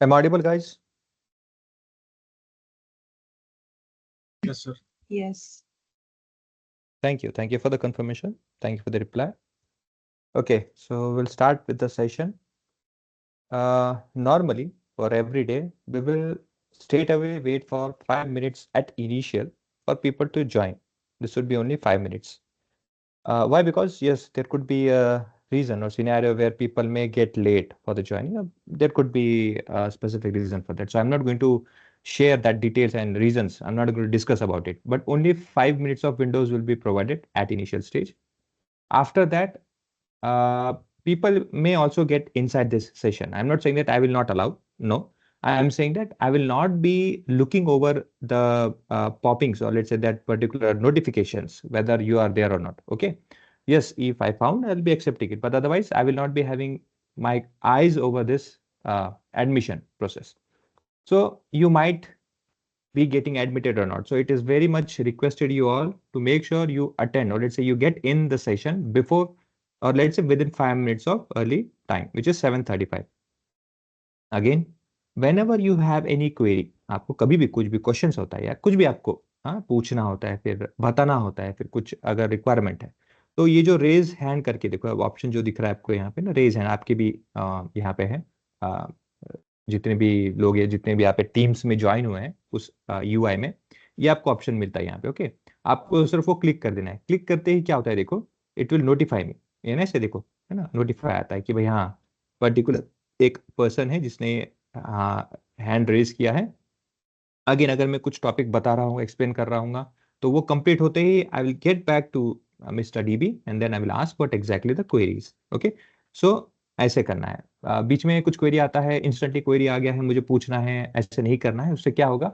Am I audible, guys? Yes, sir. Yes. Thank you. Thank you for the confirmation. Thank you for the reply. Okay, so we'll start with the session. Normally, for every day, we will straight away wait for 5 minutes at initial for people to join. This would be only 5 minutes. Why? Because yes, there could be a reason or scenario where people may get late for the joining. There could be a specific reason for that. So I'm not going to share that details and reasons. I'm not going to discuss about it. But only 5 minutes of windows will be provided at initial stage. After that, uh, people may also get inside this session. I'm not saying that I will not allow. No, I am saying that I will not be looking over the poppings, or let's say that particular notifications, whether you are there or not. Okay. Yes, if I found, I'll be accepting it. But otherwise, I will not be having my eyes over this admission process. So you might be getting admitted or not. So it is very much requested you all to make sure you attend, or let's say you get in the session before, or let's say within 5 minutes of early time, which is 7:35. Again, whenever you have any query, आपको कभी भी कुछ भी questions होता है या कुछ भी आपको पूछना होता है, फिर बताना होता है, फिर कुछ अगर रिक्वायरमेंट है, तो ये जो रेज हैंड करके देखो, अब ऑप्शन जो दिख रहा है आपको यहाँ पे ना, रेज हैंड आपके भी यहाँ पे है। जितने भी लोग हैं, जितने भी यहाँ पे टीम्स में ज्वाइन हुए हैं उस यूआई में, ये आपको ऑप्शन मिलता है यहाँ पे। ओके, आपको सिर्फ वो क्लिक कर देना है। क्लिक करते ही क्या होता है देखो, इट विल नोटिफाई मी, ये ना, ऐसे देखो, है ना, नोटिफाई आता है कि भाई हाँ, पर्टिकुलर एक पर्सन है जिसने हैंड रेज किया है। अगेन, अगर मैं कुछ टॉपिक बता रहा हूँ, एक्सप्लेन कर रहा हूँ, तो वो कंप्लीट होते ही I will get back to Mr. DB and then I will ask what exactly the query is. Okay, so ऐसे करना है। बीच में कुछ क्वेरी आता है, इंस्टेंटली क्वेरी आ गया है, मुझे पूछना है, ऐसे नहीं करना है। उससे क्या होगा,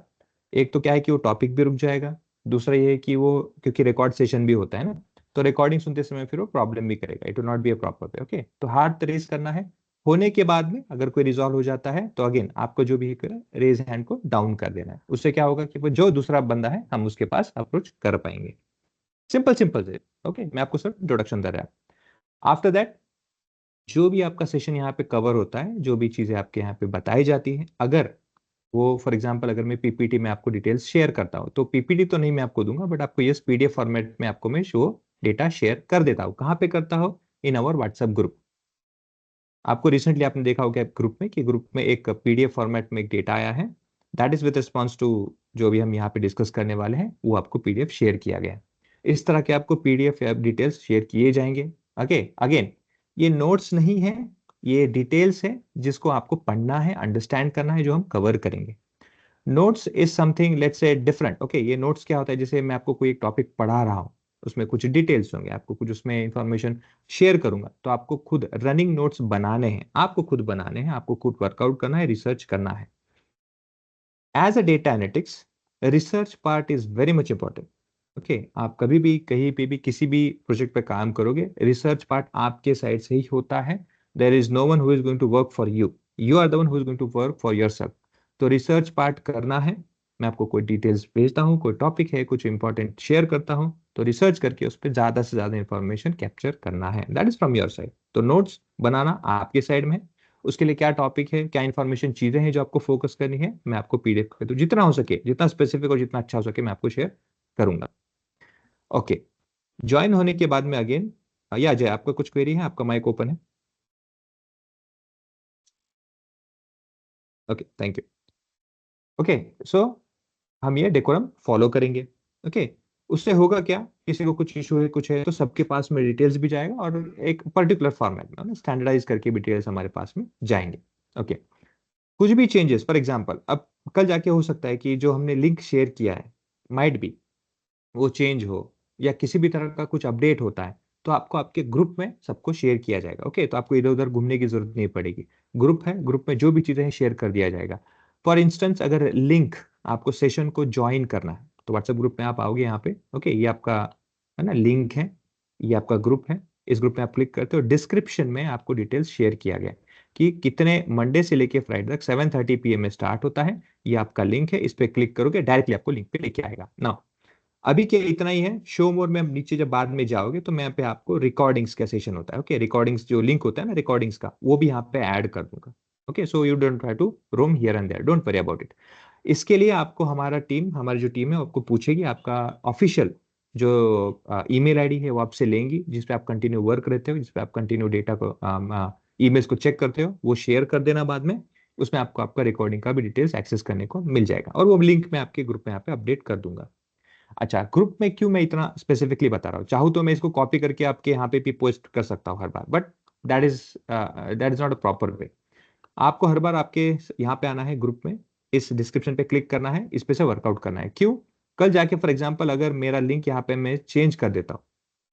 एक तो क्या है कि वो टॉपिक भी रुक जाएगा, दूसरा ये है कि वो, क्योंकि रिकॉर्ड सेशन भी होता है ना, तो रिकॉर्डिंग सुनते समय फिर वो प्रॉब्लम भी करेगा, it will not be a proper way. Okay, तो हाथ रेज करना है, होने के बाद में अगर कोई रिजॉल्व हो जाता है तो अगेन आपको जो भी रेज हैंड को डाउन कर देना है। उससे क्या होगा कि वो जो दूसरा बंदा है हम उसके पास अप्रोच कर पाएंगे। सिंपल सिंपल से। ओके, मैं आपको सर इंट्रोडक्शन दे रहा आफ्टर दैट जो भी आपका सेशन यहाँ पे कवर होता है, जो भी चीजें आपके यहाँ पे बताई जाती है, अगर वो फॉर एग्जांपल अगर मैं पीपीटी में आपको डिटेल्स शेयर करता हूँ, तो पीपीटी तो नहीं मैं आपको दूंगा, बट आपको यस पीडीएफ फॉर्मेट में आपको मैं शो डेटा शेयर कर देता हूँ। कहाँ पे करता हूँ? In our WhatsApp group. आपको रिसेंटली आपने देखा होगा ग्रुप में कि ग्रुप में एक पीडीएफ फॉर्मेट में एक डेटा आया है, that is with response to जो भी हम यहाँ पे डिस्कस करने वाले हैं, वो आपको पीडीएफ शेयर किया गया है। इस तरह के आपको पीडीएफ या डिटेल्स शेयर किए जाएंगे। ओके, अगेन ये नोट्स नहीं है, ये डिटेल्स है जिसको आपको पढ़ना है, अंडरस्टैंड करना है, जो हम कवर करेंगे। Notes is something let's say different. Okay, ये नोट्स क्या होता है, जैसे मैं आपको कोई एक टॉपिक पढ़ा रहा हूँ, उसमें कुछ डिटेल्स होंगे, आपको कुछ उसमें इंफॉर्मेशन शेयर करूंगा, तो आपको खुद रनिंग नोट्स बनाने हैं, आपको खुद बनाने हैं, आपको खुद वर्कआउट करना है, रिसर्च करना है। As a data analytics, research part is very much important. Okay, आप कभी भी कहीं पे भी किसी भी प्रोजेक्ट पे काम करोगे, रिसर्च पार्ट आपके साइड से ही होता है। There is no one who is going to work for you, you are the one who is going to work for yourself. तो रिसर्च पार्ट करना है, मैं आपको कोई डिटेल्स भेजता हूँ, कोई टॉपिक है, कुछ इंपॉर्टेंट शेयर करता हूँ, तो रिसर्च करके उस पर ज्यादा से ज्यादा इंफॉर्मेशन कैप्चर करना है, that is from your side. तो नोट्स बनाना आपके साइड में है, उसके लिए क्या टॉपिक है, क्या इंफॉर्मेशन चीजें हैं जो आपको फोकस करनी है, मैं आपको पीडीएफ कर दूं, जितना हो सके, जितना स्पेसिफिक और जितना अच्छा हो सके मैं आपको शेयर करूंगा। ओके, ज्वाइन होने के बाद में अगेन ये अजय, आपका कुछ क्वेरी है? आपका माइक ओपन है। Okay, thank you. ओके, सो हम ये डेकोरम फॉलो करेंगे। ओके, उससे होगा क्या, किसी को कुछ इशू है, कुछ है, तो सबके पास में डिटेल्स भी जाएगा और एक पर्टिकुलर फॉर्मेट में स्टैंडर्डाइज करके भी डिटेल्स हमारे पास में जाएंगे। ओके, कुछ भी चेंजेस, फॉर एग्जांपल अब कल जाके हो सकता है कि जो हमने लिंक शेयर किया है, माइट बी वो चेंज हो, या किसी भी तरह का कुछ अपडेट होता है, तो आपको आपके ग्रुप में सबको शेयर किया जाएगा। ओके, तो आपको इधर उधर घूमने की जरूरत नहीं पड़ेगी, ग्रुप है, ग्रुप में जो भी चीजें हैं शेयर कर दिया जाएगा। फॉर इंस्टेंस अगर लिंक, आपको सेशन को ज्वाइन करना है, तो व्हाट्सएप ग्रुप में आप आओगे यहाँ पे। ओके, ये आपका है ना लिंक है, ये आपका ग्रुप है, इस ग्रुप में आप क्लिक करते हो, डिस्क्रिप्शन में आपको डिटेल्स शेयर किया गया है कि कितने मंडे से लेके फ्राइडे तक 7:30 PM में स्टार्ट होता है। ये आपका लिंक है, इस पे क्लिक करोगे डायरेक्टली आपको लिंक पे लेके आएगा ना। अभी के लिए इतना ही है। शो मोर में नीचे जब बाद में जाओगे तो मैं यहाँ पे आपको रिकॉर्डिंग्स का सेशन होता है, ओके, रिकॉर्डिंग्स जो लिंक होता है ना रिकॉर्डिंग्स का, वो भी यहाँ पे ऐड कर दूंगा। Okay, so you don't try to roam here and there, don't worry about it. इसके लिए आपको हमारी जो टीम है वो आपको पूछेगी, आपका ऑफिशियल जो ईमेल आईडी है वो आपसे लेंगी, जिसपे आप कंटिन्यू वर्क रहते हो, जिसपे आप कंटिन्यू डेटा को ईमेल्स को चेक करते हो, वो शेयर कर देना बाद में। उसमें आपको आपका रिकॉर्डिंग का भी डिटेल्स एक्सेस करने को मिल जाएगा, और वो लिंक मैं आपके ग्रुप में यहाँ पे अपडेट कर दूंगा। अच्छा, ग्रुप में क्यों मैं इतना स्पेसिफिकली बता रहा हूँ, चाहूँ तो मैं इसको कॉपी करके आपके यहाँ पे भी पोस्ट कर सकता हूँ हर बार, but that is not a proper way. आपको हर बार आपके यहाँ पे आना है ग्रुप में, इस डिस्क्रिप्शन पे क्लिक करना है, इस पे से वर्कआउट करना है। क्यों? कल जाके फॉर एग्जाम्पल अगर मेरा लिंक यहाँ पे मैं चेंज कर देता हूँ,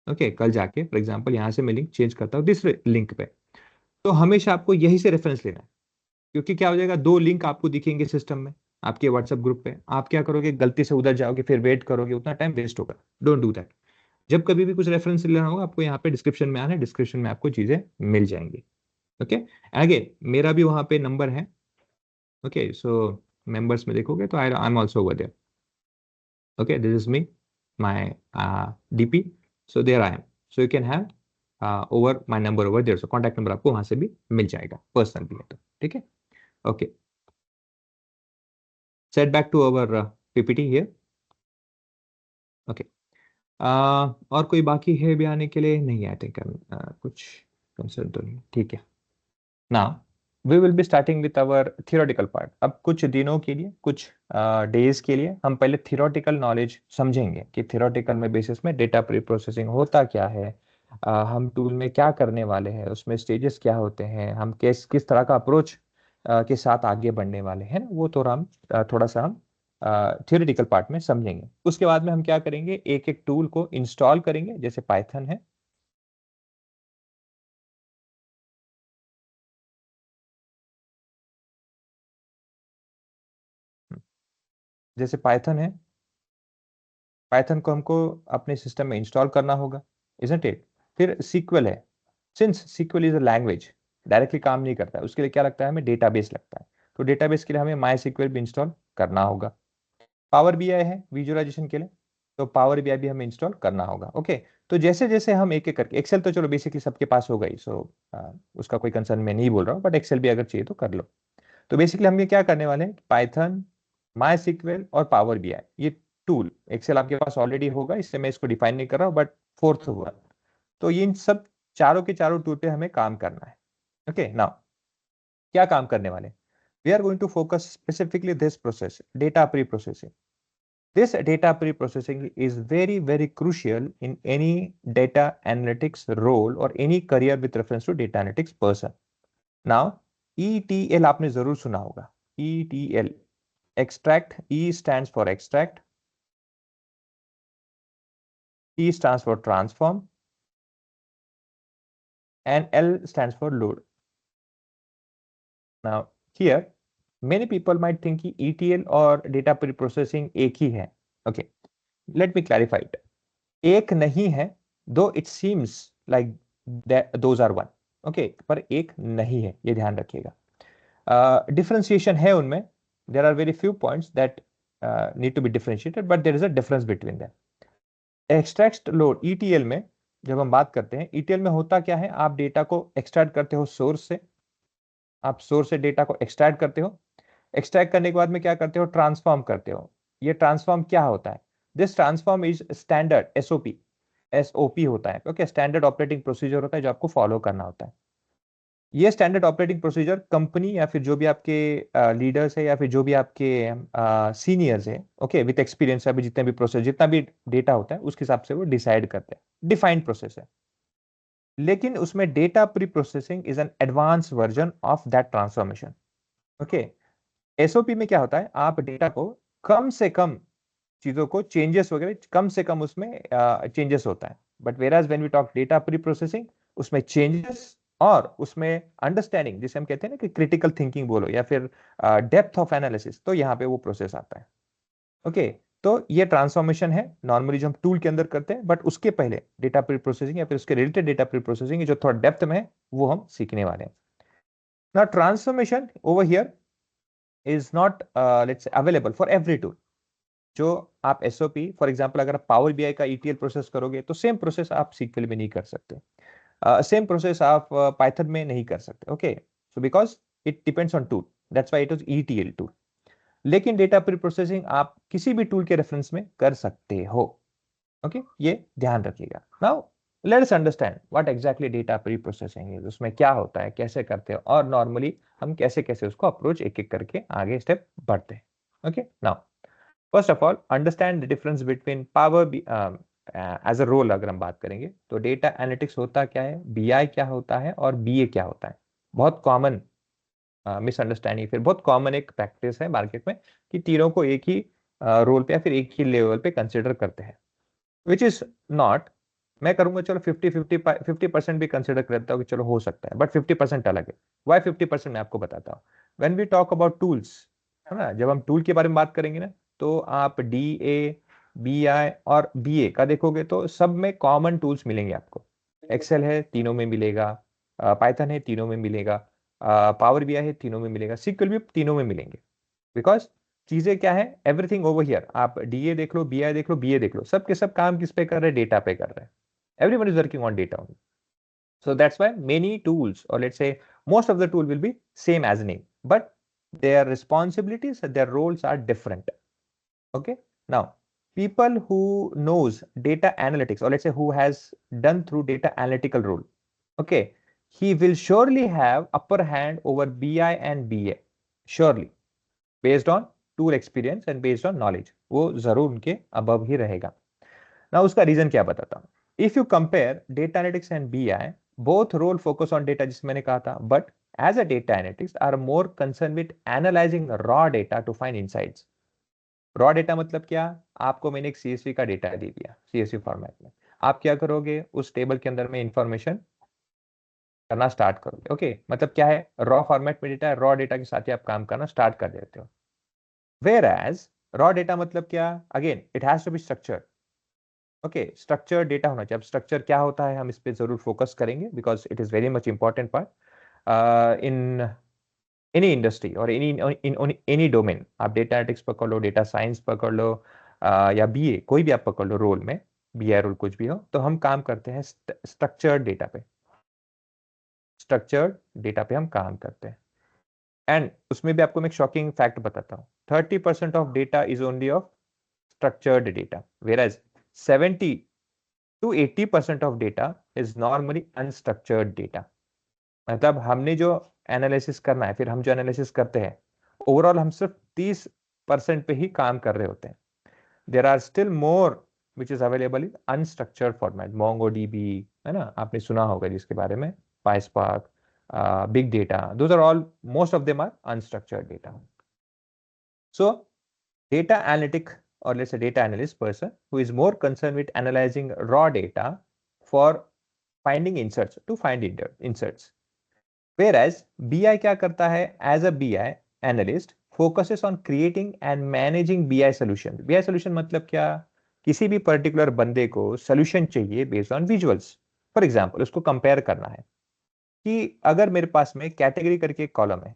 ओके, कल जाके फॉर एग्जाम्पल यहाँ से मैं लिंक चेंज करता हूँ दूसरे लिंक पे, तो हमेशा आपको यही से रेफरेंस लेना है, क्योंकि क्या हो जाएगा, दो लिंक आपको दिखेंगे सिस्टम में आपके व्हाट्सएप ग्रुप पे, आप क्या करोगे, गलती से उधर जाओगे, फिर वेट करोगे, उतना टाइम वेस्ट होगा। Don't do that. जब कभी भी कुछ रेफरेंस लेना होगा, आपको यहाँ पे डिस्क्रिप्शन में आना है, डिस्क्रिप्शन में आपको चीजें मिल जाएंगी। ओके, अगेन मेरा भी वहां पे नंबर है। ओके, सो मेंबर्स में देखोगे तो I am also over there. Okay, this is me, my DP, so there I am, so you can have over my number over there, so contact number आपको वहां से भी मिल जाएगा, personal भी है तो ठीक है। Okay, set back to our PPT here. Okay, और कोई बाकी है भी आने के लिए? नहीं, आई थिंक कुछ कंसर्न तो नहीं, ठीक है। Now we will be starting with our theoretical part. अब कुछ दिनों के लिए, कुछ डेज के लिए हम पहले थियोरेटिकल नॉलेज समझेंगे कि थियोरेटिकल में बेसिस में डेटा प्री प्रोसेसिंग होता क्या है, हम टूल में क्या करने वाले हैं, उसमें स्टेजेस क्या होते हैं, हम किस किस तरह का अप्रोच के साथ आगे बढ़ने वाले हैं, वो थोड़ा हम थियोरेटिकल पार्ट में समझेंगे। उसके बाद में हम क्या करेंगे, एक एक टूल को इंस्टॉल करेंगे, जैसे पाइथन है, जैसे पाइथन है, पाइथन को हमको अपने सिस्टम में इंस्टॉल करना होगा, इजंट इट। फिर सीक्वल है, since SQL is a language, directly काम नहीं करता है, उसके लिए क्या लगता है, हमें डेटाबेस लगता है। तो डेटाबेस के लिए हमें माई सीक्वल भी इंस्टॉल करना होगा। पावर बीआई है विजुअलाइजेशन के लिए, तो पावर बीआई भी हमें इंस्टॉल करना होगा। ओके, तो जैसे जैसे हम एक एक करके, एक्सेल तो चलो बेसिकली सबके पास होगा ही, सो उसका कोई कंसर्न मैं नहीं बोल रहा हूँ, बट एक्सेल भी अगर चाहिए तो कर लो। तो बेसिकली हम ये क्या करने वाले हैं, पाइथन, माई सीक्वल और पावर बीआई, ये टूल, एक्सेल आपके पास ऑलरेडी होगा, इससे मैं इसको डिफाइन नहीं कर रहा हूँ, बट फोर्थ हुआ। तो ये इन सब चारों के चारों टूल पे हमें काम करना है। ओके, नाउ क्या काम करने वाले, we are going to focus specifically this process, data pre processing. This data pre-processing is very, very crucial in any data analytics role or any career with reference to data analytics person. Now, ETL आपने जरूर सुना होगा, ETL, extract, E stands for extract, T stands for transform, and L stands for load. Now, here, many people might think कि ETL और data pre-processing एक ही है. Okay, let me clarify it. एक नहीं है, दो it seems like those are one, okay, पर एक नहीं है, ये ध्यान रखिएगा। डिफरेंशिएशन है उनमें, there are very few points that need to be differentiated, but there is a difference between them. Extract load ETL में जब हम बात करते हैं, ईटीएल में होता क्या है, आप डेटा को एक्सट्रैक्ट करते हो सोर्स से, आप सोर्स से डेटा को एक्सट्रैक्ट करते हो, एक्सट्रैक्ट करने के बाद में क्या करते हो, ट्रांसफॉर्म करते हो। ये ट्रांसफॉर्म क्या होता है, this transform is standard SOP, SOP होता है, ओके, स्टैंडर्ड ऑपरेटिंग प्रोसीजर होता है जो आपको फॉलो करना होता है। ये स्टैंडर्ड ऑपरेटिंग प्रोसीजर कंपनी या फिर जो भी आपके लीडर्स है या फिर जो भी आपके सीनियर्स है, ओके, विद एक्सपीरियंस, अभी जितने भी प्रोसेस, जितना भी डेटा होता है उसके हिसाब से वो डिसाइड करते हैं, डिफाइंड प्रोसेस है। लेकिन उसमें data pre processing is an advance version of that transformation. Okay, SOP में क्या होता है, आप डेटा को कम से कम चीजों को चेंजेस वगैरह कम से कम उसमें चेंजेस होता है, but whereas when we talk data pre processing, उसमें चेंजेस और उसमें अंडरस्टैंडिंग, जिसे हम कहते हैं ना कि क्रिटिकल थिंकिंग बोलो या फिर डेप्थ ऑफ एनालिसिस, तो यहाँ पे वो प्रोसेस आता है। ओके, तो ये ट्रांसफॉर्मेशन है नॉर्मली जो हम टूल के अंदर करते हैं, बट उसके पहले डेटा प्री प्रोसेसिंग या फिर उसके रिलेटेड डेटा प्री प्रोसेसिंग जो थोड़ा डेप्थ में है वो हम सीखने वाले हैं। ना transformation over here is not let's say available for every tool. जो आप एसओपी फॉर एग्जांपल अगर आप पावर बीआई का ईटीएल प्रोसेस करोगे तो सेम प्रोसेस आप सीक्वल में नहीं कर सकते, सेम प्रोसेस आप पाइथन में नहीं कर सकते। Okay, so because it depends on tool, that's why it is ETL tool. लेकिन डेटा प्री प्रोसेसिंग आप किसी भी टूल के रेफरेंस में कर सकते हो। ओके, ये ध्यान रखिएगा। Now let us understand what exactly data pre processing is, उसमें क्या होता है, कैसे करते हैं, और नॉर्मली हम कैसे कैसे उसको अप्रोच एक एक करके आगे स्टेप बढ़ते हैं। Okay, now first of all understand the difference between power as a role. अगर हम बात करेंगे तो डेटा एनालिटिक्स होता क्या है, बीआई क्या होता है और बीए क्या होता है। बहुत कॉमन मिसअंडरस्टैंडिंग, फिर बहुत कॉमन एक प्रैक्टिस है मार्केट में कि तीनों को एक ही रोल पे या फिर एक ही लेवल पे कंसिडर करते हैं, विच इज नॉट। मैं करूंगा चलो 50% भी कंसिडर करता हूँ कि चलो हो सकता है, बट 50% अलग है। वाई 50% मैं आपको बताता हूँ। When we talk about tools, है ना, जब हम टूल के बारे में बात करेंगे ना, तो आप डी ए, बी आई और बी ए का देखोगे तो सब में कॉमन टूल्स मिलेंगे आपको। एक्सेल है तीनों में मिलेगा, पाइथन है तीनों में मिलेगा, पावर बीआई है तीनों में मिलेगा, सीक्वल भी तीनों में मिलेंगे। बिकॉज चीजें क्या है, एवरीथिंग ओवर हियर, आप डीए देख लो, बीआई देख लो, बीए देख लो, सब के सब काम किस पे कर रहे हैं, डेटा पे कर रहे हैं। Everyone is working on data only. So that's why many tools, or let's say most of the tool will be same as name, but their responsibilities, their roles are different. Okay. Now, people who knows data analytics, or let's say who has done through data analytical role, okay, he will surely have upper hand over BI and BA, surely, based on tool experience and based on knowledge, वो जरूर उनके above ही रहेगा। ना उसका reason क्या बताता हूं। If you compare data analytics and BI, both role focus on data, जिसमें मैंने कहा था, but as a data analytics are more concern with analysing raw data to find insights. Raw data मतलब क्या, आपको मैंने एक CSV का डेटा दे दिया CSV फॉर्मेट में, आप क्या करोगे, उस टेबल के अंदर में इंफॉर्मेशन करना स्टार्ट करोगे। ओके, मतलब क्या है, रॉ फॉर्मेट में डेटा है, रॉ डेटा के साथ ही आप काम करना स्टार्ट कर देते हो। वेयर एज रॉ डेटा मतलब क्या, again it has to be structured. Okay, structure data होना चाहिए। अब स्ट्रक्चर क्या होता है हम इस पे जरूर फोकस करेंगे, because it is very much important part in any industry और एनी डोमेन। आप डेटा एनालिटिक्स पकड़ लो, डेटा साइंस पकड़ लो, या BA कोई भी आप पकड़ लो रोल में, BI रोल कुछ भी हो, तो हम काम करते हैं स्ट्रक्चर्ड डेटा पे। स्ट्रक्चर्ड डेटा पे हम काम करते हैं। एंड उसमें भी आपको मैं एक शॉकिंग फैक्ट बताता हूँ, 30% of data is only of structured data, whereas 70 to 80% of data is normally unstructured data। मतलब हमने जो एनालिसिस करना है, फिर हम जो एनालिसिस करते हैं, ओवरऑल हम सिर्फ 30% पे ही काम कर रहे होते हैं। There are still more which is available in unstructured format, MongoDB है ना, आपने सुना होगा जिसके बारे में, PySpark, big data, those are all, most of them are unstructured data. सो data analytic, or let's say data analyst person who is more concerned with analyzing raw data for finding inserts, to find inserts, whereas BI क्या करता है, as a BI analyst focuses on creating and managing BI solution। BI solution मतलब क्या, किसी भी particular बंदे को solution चाहिए based on visuals. For example उसको कंपेयर करना है कि अगर मेरे पास में कैटेगरी करके एक कॉलम है,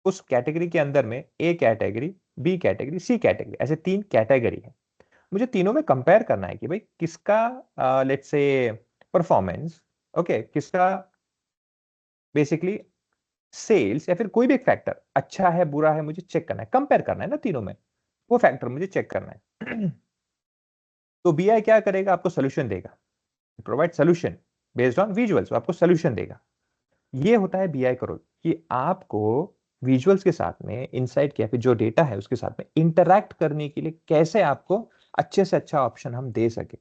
उस कैटेगरी के अंदर में A category, B category, C category, ऐसे 3 कैटेगरी है, मुझे तीनों में कंपेयर करना है कि भाई किसका लेट्स से परफॉर्मेंस, ओके, किसका बेसिकली सेल्स या फिर कोई भी एक फैक्टर अच्छा है बुरा है, मुझे चेक करना है, कंपेयर करना है ना तीनों में, वो फैक्टर मुझे चेक करना है। तो BI क्या करेगा, आपको सोल्यूशन देगा, provide solution based on visuals, आपको सोल्यूशन देगा। ये होता है BI का रोल, कि आपको विजुअल्स के साथ में इनसाइट क्या फिर जो डेटा है उसके साथ में इंटरैक्ट करने के लिए कैसे आपको अच्छे से अच्छा ऑप्शन हम दे सके।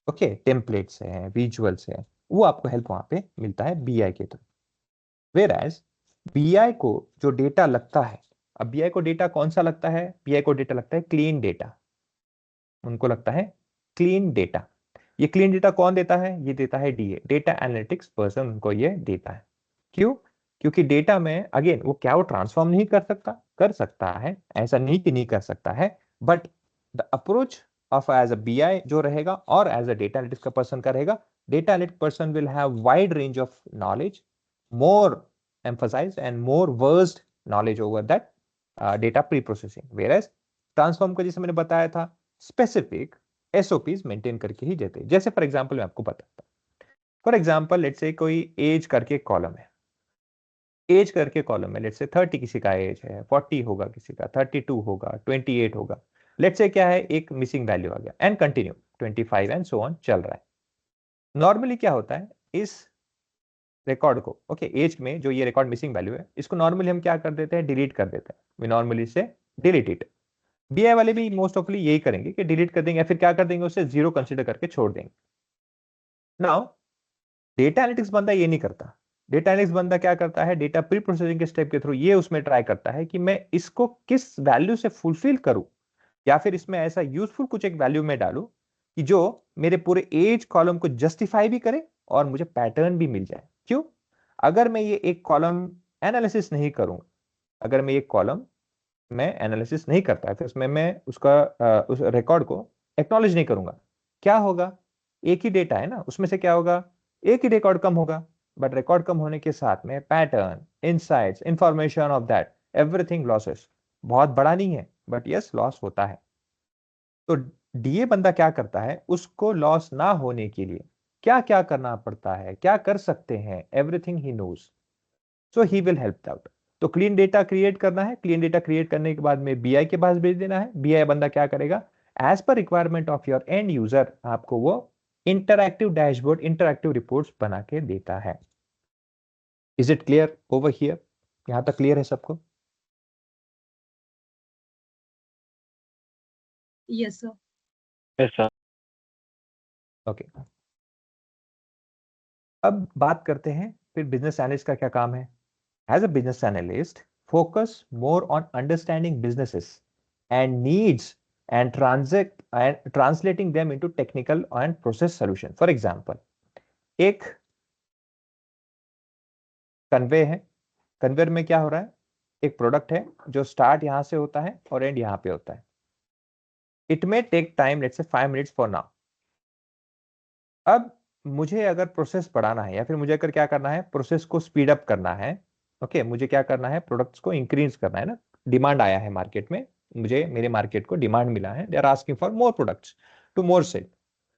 ओके, टेम्पलेट्स है, विजुअल्स है, वो आपको हेल्प वहां पे मिलता है BI के थ्रू। वेयर एज BI को जो डेटा लगता है, अब BI को डेटा कौन सा लगता है, BI को डेटा लगता है क्लीन डेटा, उनको लगता है क्लीन डेटा। ये क्लीन डेटा कौन देता है, ये देता है DA, डेटा एनालिटिक्स पर्सन उनको ये देता है। क्यों, क्योंकि डेटा में अगेन वो क्या, वो ट्रांसफॉर्म नहीं कर सकता, कर सकता है, ऐसा नहीं कि नहीं कर सकता है, but the approach of as a BI जो रहेगा और एज अ डेटा एनालिटिक्स का पर्सन का रहेगा, data analytics person will have wide range of knowledge, more emphasized and more versed knowledge over that data pre-processing, whereas transform का जैसे मैंने बताया था स्पेसिफिक SOPs मेंटेन करके ही देते हैं। जैसे फॉर एग्जांपल मैं आपको बताता हूँ, फॉर एग्जांपल लेट्स से कोई एज करके कॉलम है, एज करके कॉलम में लेट्स से 30 किसी का एज है, 40 होगा किसी का, 32 होगा, 28 होगा, लेट्स से क्या है एक मिसिंग वैल्यू आ गया, and continue 25 and so on चल रहा है। नॉर्मली क्या होता है इस रिकॉर्ड को, ओके, एज में जो ये रिकॉर्ड मिसिंग वैल्यू है, इसको नॉर्मली हम क्या कर देते हैं, डिलीट कर देते हैं, वी नॉर्मली से डिलीट इट। BI वाले भी मोस्ट ऑफली यही करेंगे कि डिलीट कर देंगे या फिर क्या कर देंगे, उसे जीरो कंसीडर करके छोड़ देंगे। नाउ डेटा एनालिटिक्स बंदा ये नहीं करता, डेटा एनालिटिक्स बंदा क्या करता है, डेटा प्री प्रोसेसिंग के स्टेप के थ्रू ये उसमें ट्राई करता है कि मैं इसको किस वैल्यू से फुलफिल करूं, या फिर इसमें ऐसा यूजफुल कुछ एक वैल्यू में डालूं कि जो मेरे पूरे एज कॉलम को जस्टिफाई भी करे और मुझे पैटर्न भी मिल जाए। क्यों, अगर मैं ये एक कॉलम एनालिसिस नहीं करूंगा, अगर मैं ये कॉलम मैं एनालिसिस नहीं करता है, फिर उसमें मैं उसका उस रिकॉर्ड को एक्नॉलेज नहीं करूंगा, क्या होगा, एक ही डेटा है ना, उसमें से क्या होगा, एक ही रिकॉर्ड कम होगा, बट रिकॉर्ड कम होने के साथ में pattern, insights, information of that everything losses, बहुत बड़ा नहीं है बट यस लॉस होता है। तो DA बंदा क्या करता है, उसको लॉस ना होने के लिए क्या क्या करना पड़ता है, क्या कर सकते हैं, everything he knows, so he will help out. तो क्लीन डेटा क्रिएट करना है, क्लीन डेटा क्रिएट करने के बाद में BI के पास भेज देना है, BI बंदा क्या करेगा, as per requirement of your end user आपको वो इंटरएक्टिव डैशबोर्ड, इंटरएक्टिव रिपोर्ट्स बना के देता है। Is it clear over here, यहां तक क्लियर है सबको? Yes, sir. Yes, sir. Okay, अब बात करते हैं फिर बिजनेस एनालिस्ट का क्या काम है। As a business analyst, focus more on understanding businesses and needs and translating them into technical and process solution. For example, एक कन्वे है, कन्वेयर में क्या हो रहा है, एक प्रोडक्ट है जो स्टार्ट यहां से होता है और एंड यहां पे होता है. It may take time, let's say 5 minutes for now. अब मुझे अगर प्रोसेस बढ़ाना है या फिर मुझे अगर क्या करना है, प्रोसेस को स्पीड अप करना है, ओके मुझे क्या करना है, प्रोडक्ट्स को इंक्रीज करना है ना. डिमांड आया है मार्केट में, मुझे मेरे मार्केट को डिमांड मिला है, they are asking for more products to more sale.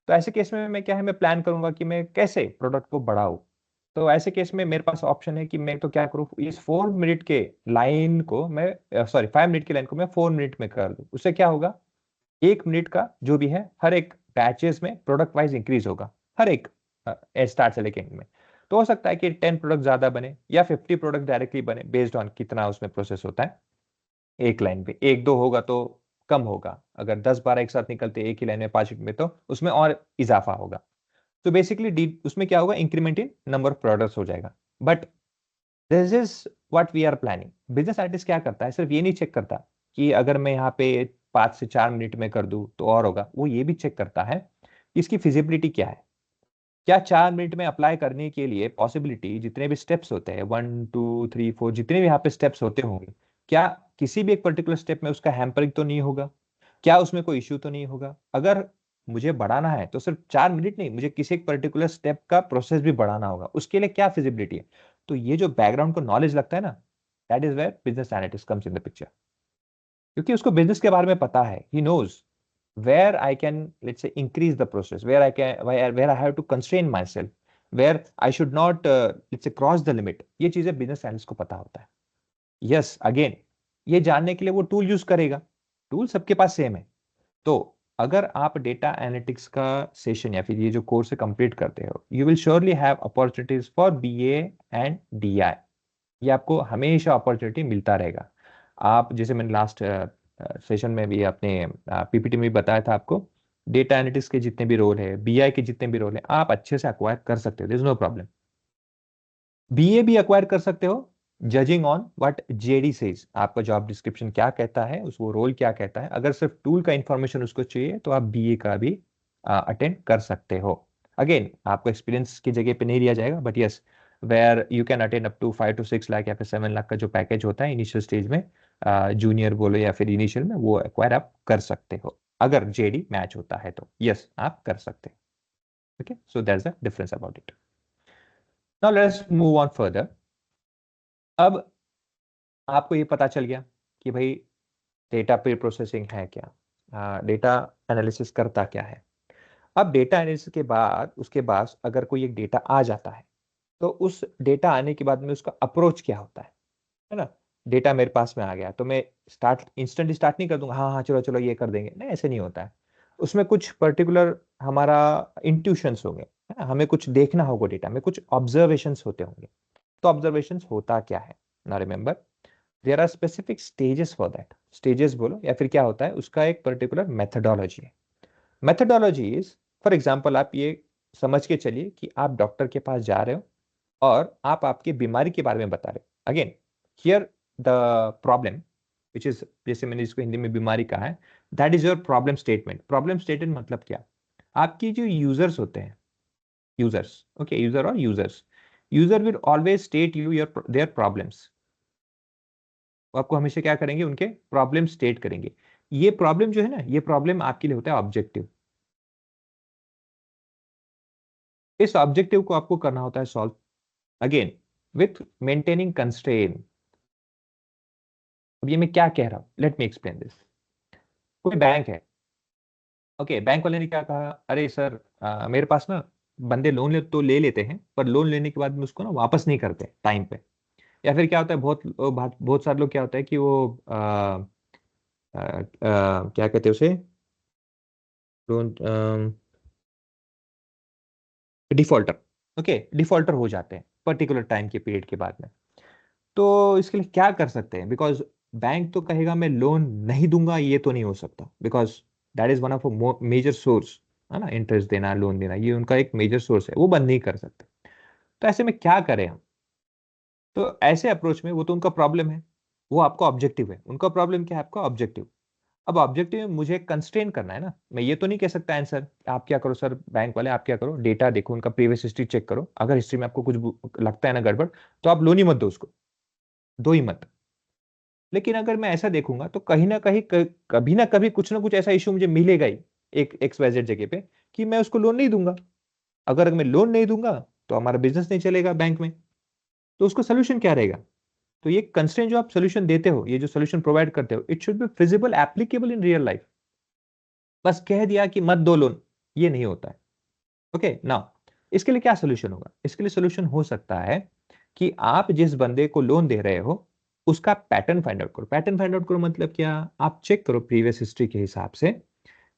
तो ऐसे केस में मैं क्या है, मैं प्लान करूंगा कि मैं कैसे प्रोडक्ट को बढ़ाऊं. तो ऐसे केस में मेरे पास ऑप्शन है कि मैं तो क्या करूं, इस 4 मिनट के लाइन को मैं, सॉरी 5 मिनट की लाइन को मैं 4 मिनट में कर दूं. उससे क्या होगा, 1 मिनट का जो भी है हर एक बैचेस में प्रोडक्ट वाइज इंक्रीज होगा, हर एक स्टार्ट से लेके एंड में. तो हो सकता है कि 10 प्रोडक्ट ज्यादा बने या 50 प्रोडक्ट डायरेक्टली बने, बेस्ड ऑन कितना उसमें प्रोसेस होता है. एक लाइन पे एक दो होगा तो कम होगा, अगर 10-12 एक साथ निकलते एक ही लाइन में 5 मिनट में तो उसमें और इजाफा होगा. तो बेसिकली उसमें क्या होगा, increment in number of products हो जाएगा. But this is what we are planning. Business scientist क्या करता है, सिर्फ ये नहीं चेक करता कि अगर मैं यहाँ पे 5 से 4 मिनट में कर दूं तो और होगा, वो ये भी चेक करता है कि इसकी फिजिबिलिटी क्या है. क्या 4 मिनट में अप्लाई करने के लिए पॉसिबिलिटी, जितने भी स्टेप्स होते हैं 1 2 3 4, जितने भी यहाँ पे स्टेप्स होते होंगे, क्या किसी भी एक पर्टिकुलर स्टेप में उसका हैम्परिंग तो नहीं होगा, क्या उसमें कोई इश्यू तो नहीं होगा. अगर मुझे बढ़ाना है तो सिर्फ 4 मिनट नहीं, मुझे किसी एक पर्टिकुलर स्टेप का प्रोसेस भी बढ़ाना होगा, उसके लिए क्या फिजिबिलिटी है. तो ये जो बैकग्राउंड को नॉलेज लगता है ना, that is where business analytics comes in the picture. क्योंकि उसको बिजनेस के बारे में पता है, he knows where I can, let's say, increase the process, where I have to constrain myself, where I should not, let's say, cross the limit. ये चीजें business analyst को पता होता है. यस अगेन, ये जानने के लिए वो टूल यूज करेगा, टूल सबके पास सेम है. तो अगर आप डेटा एनालिटिक्स का सेशन या फिर ये जो कोर्स है कंप्लीट करते हो, you will surely have opportunities for BA and DI. ये आपको हमेशा अपॉर्चुनिटी मिलता रहेगा. आप जैसे मैंने लास्ट सेशन में भी अपने पीपीटी में भी बताया था आपको, डेटा एनालिटिक्स के जितने भी रोल है, बीआई के जितने भी रोल है, आप अच्छे से अक्वायर कर सकते हो, there is no problem. BA भी अक्वायर कर सकते हो, judging on what JD says, आपका जॉब डिस्क्रिप्शन क्या कहता है, उस वो रोल क्या कहता है. अगर सिर्फ टूल का इंफॉर्मेशन उसको चाहिए तो आप बीए का भी अटेंड कर सकते हो. अगेन आपको एक्सपीरियंस की जगह पे नहीं लिया जाएगा, but yes, where you can attend up to 5 to 6 lakh या फिर 7 लाख का जो पैकेज होता है इनिशियल स्टेज में, जूनियर बोलो या फिर इनिशियल में, वो एक्वायर आप कर सकते हो. अगर जेडी मैच होता है तो यस आप कर सकते हो. Okay, so that's the difference about it. Now let's move on further. अब आपको ये पता चल गया कि भाई डेटा प्री प्रोसेसिंग है क्या, डेटा एनालिसिस करता क्या है. अब डेटा एनालिसिस के बाद, उसके बाद अगर कोई एक डेटा आ जाता है तो उस डेटा आने के बाद में उसका अप्रोच क्या होता है ना. डेटा मेरे पास में आ गया तो मैं इंस्टेंट स्टार्ट नहीं कर दूंगा, हाँ हाँ चलो चलो ये कर देंगे, नहीं ऐसे नहीं होता है. उसमें कुछ पर्टिकुलर हमारा इंट्यूशंस होंगे, है ना, हमें कुछ देखना होगा, डेटा में कुछ ऑब्जर्वेशंस होते होंगे. तो ऑब्जर्वेशंस होता क्या है ना, remember there are specific stages for that. Stages बोलो या फिर क्या होता है, उसका एक पर्टिकुलर मेथडोलॉजी है. मेथडोलॉजी इज, फॉर एग्जाम्पल आप ये समझ के चलिए कि आप डॉक्टर के पास जा रहे हो और आप आपकी बीमारी के बारे में बता रहे हो. Again here the problem which is, जैसे मैंने इसको हिंदी में बीमारी कहा है, that is your problem statement. Problem statement मतलब क्या, आपकी जो यूजर्स होते हैं, यूजर्स, ओके, यूजर और users, user will always state you your their problems. वो आपको हमेशा क्या करेंगे, उनके प्रॉब्लम स्टेट करेंगे. ये प्रॉब्लम जो है ना, ये प्रॉब्लम आपके लिए होता है ऑब्जेक्टिव. इस ऑब्जेक्टिव को आपको करना होता है solve, again with maintaining constraint. अब ये मैं क्या कह रहा हूं, लेट मी एक्सप्लेन दिस. कोई बैंक है, ओके, बैंक वाले ने क्या कहा, अरे सर मेरे पास ना बंदे लोन तो ले लेते हैं, पर लोन लेने के बाद में उसको ना वापस नहीं करते टाइम पे. या फिर क्या होता है, बहुत बहुत बहुत सारे लोग क्या होता है कि वो क्या कहते हैं उसे, लोन डिफॉल्टर, ओके, डिफॉल्टर हो जाते हैं पर्टिकुलर टाइम के पीरियड के बाद में. तो इसके लिए क्या कर सकते हैं, बिकॉज बैंक तो कहेगा मैं लोन नहीं दूंगा, ये तो नहीं हो सकता, because that is one of major source, है ना, इंटरेस्ट देना, लोन देना, ये उनका एक मेजर सोर्स है, वो बंद नहीं कर सकते. तो ऐसे में क्या करें हम. तो ऐसे अप्रोच में, वो तो उनका प्रॉब्लम है, वो आपका ऑब्जेक्टिव है, उनका प्रॉब्लम क्या है, आपका ऑब्जेक्टिव. अब ऑब्जेक्टिव में मुझे कंस्ट्रेन करना है ना, मैं ये तो नहीं कह सकता आंसर आप क्या करो सर, बैंक वाले आप क्या करो, डेटा देखो, उनका प्रीवियस हिस्ट्री चेक करो, अगर हिस्ट्री में आपको कुछ लगता है ना गड़बड़, तो आप लोन ही मत दो उसको, दो ही मत। लेकिन अगर मैं ऐसा देखूंगा तो कहीं ना कहीं कभी ना कभी कुछ ना कुछ ऐसा इशू मुझे मिलेगा ही एक XYZ जगह पे, कि मैं उसको लोन नहीं दूंगा। अगर मैं लोन नहीं दूंगा तो हमारा बिजनेस नहीं चलेगा बैंक में। तो उसको सोल्यूशन क्या रहेगा? तो ये कंस्ट्रेंट जो आप सोल्यूशन देते हो, ये जो सोल्यूशन प्रोवाइड करते हो, it should be feasible, applicable in real life. बस कह दिया कि मत दो लोन, ये नहीं होता है। ओके नाउ, इसके लिए क्या सोल्यूशन होगा? इसके लिए सोल्यूशन हो सकता है कि आप जिस बंदे को लोन दे रहे हो उसका पैटर्न फाइंड आउट करो। पैटर्न फाइंड आउट करो मतलब क्या? आप चेक करो प्रीवियस हिस्ट्री के हिसाब से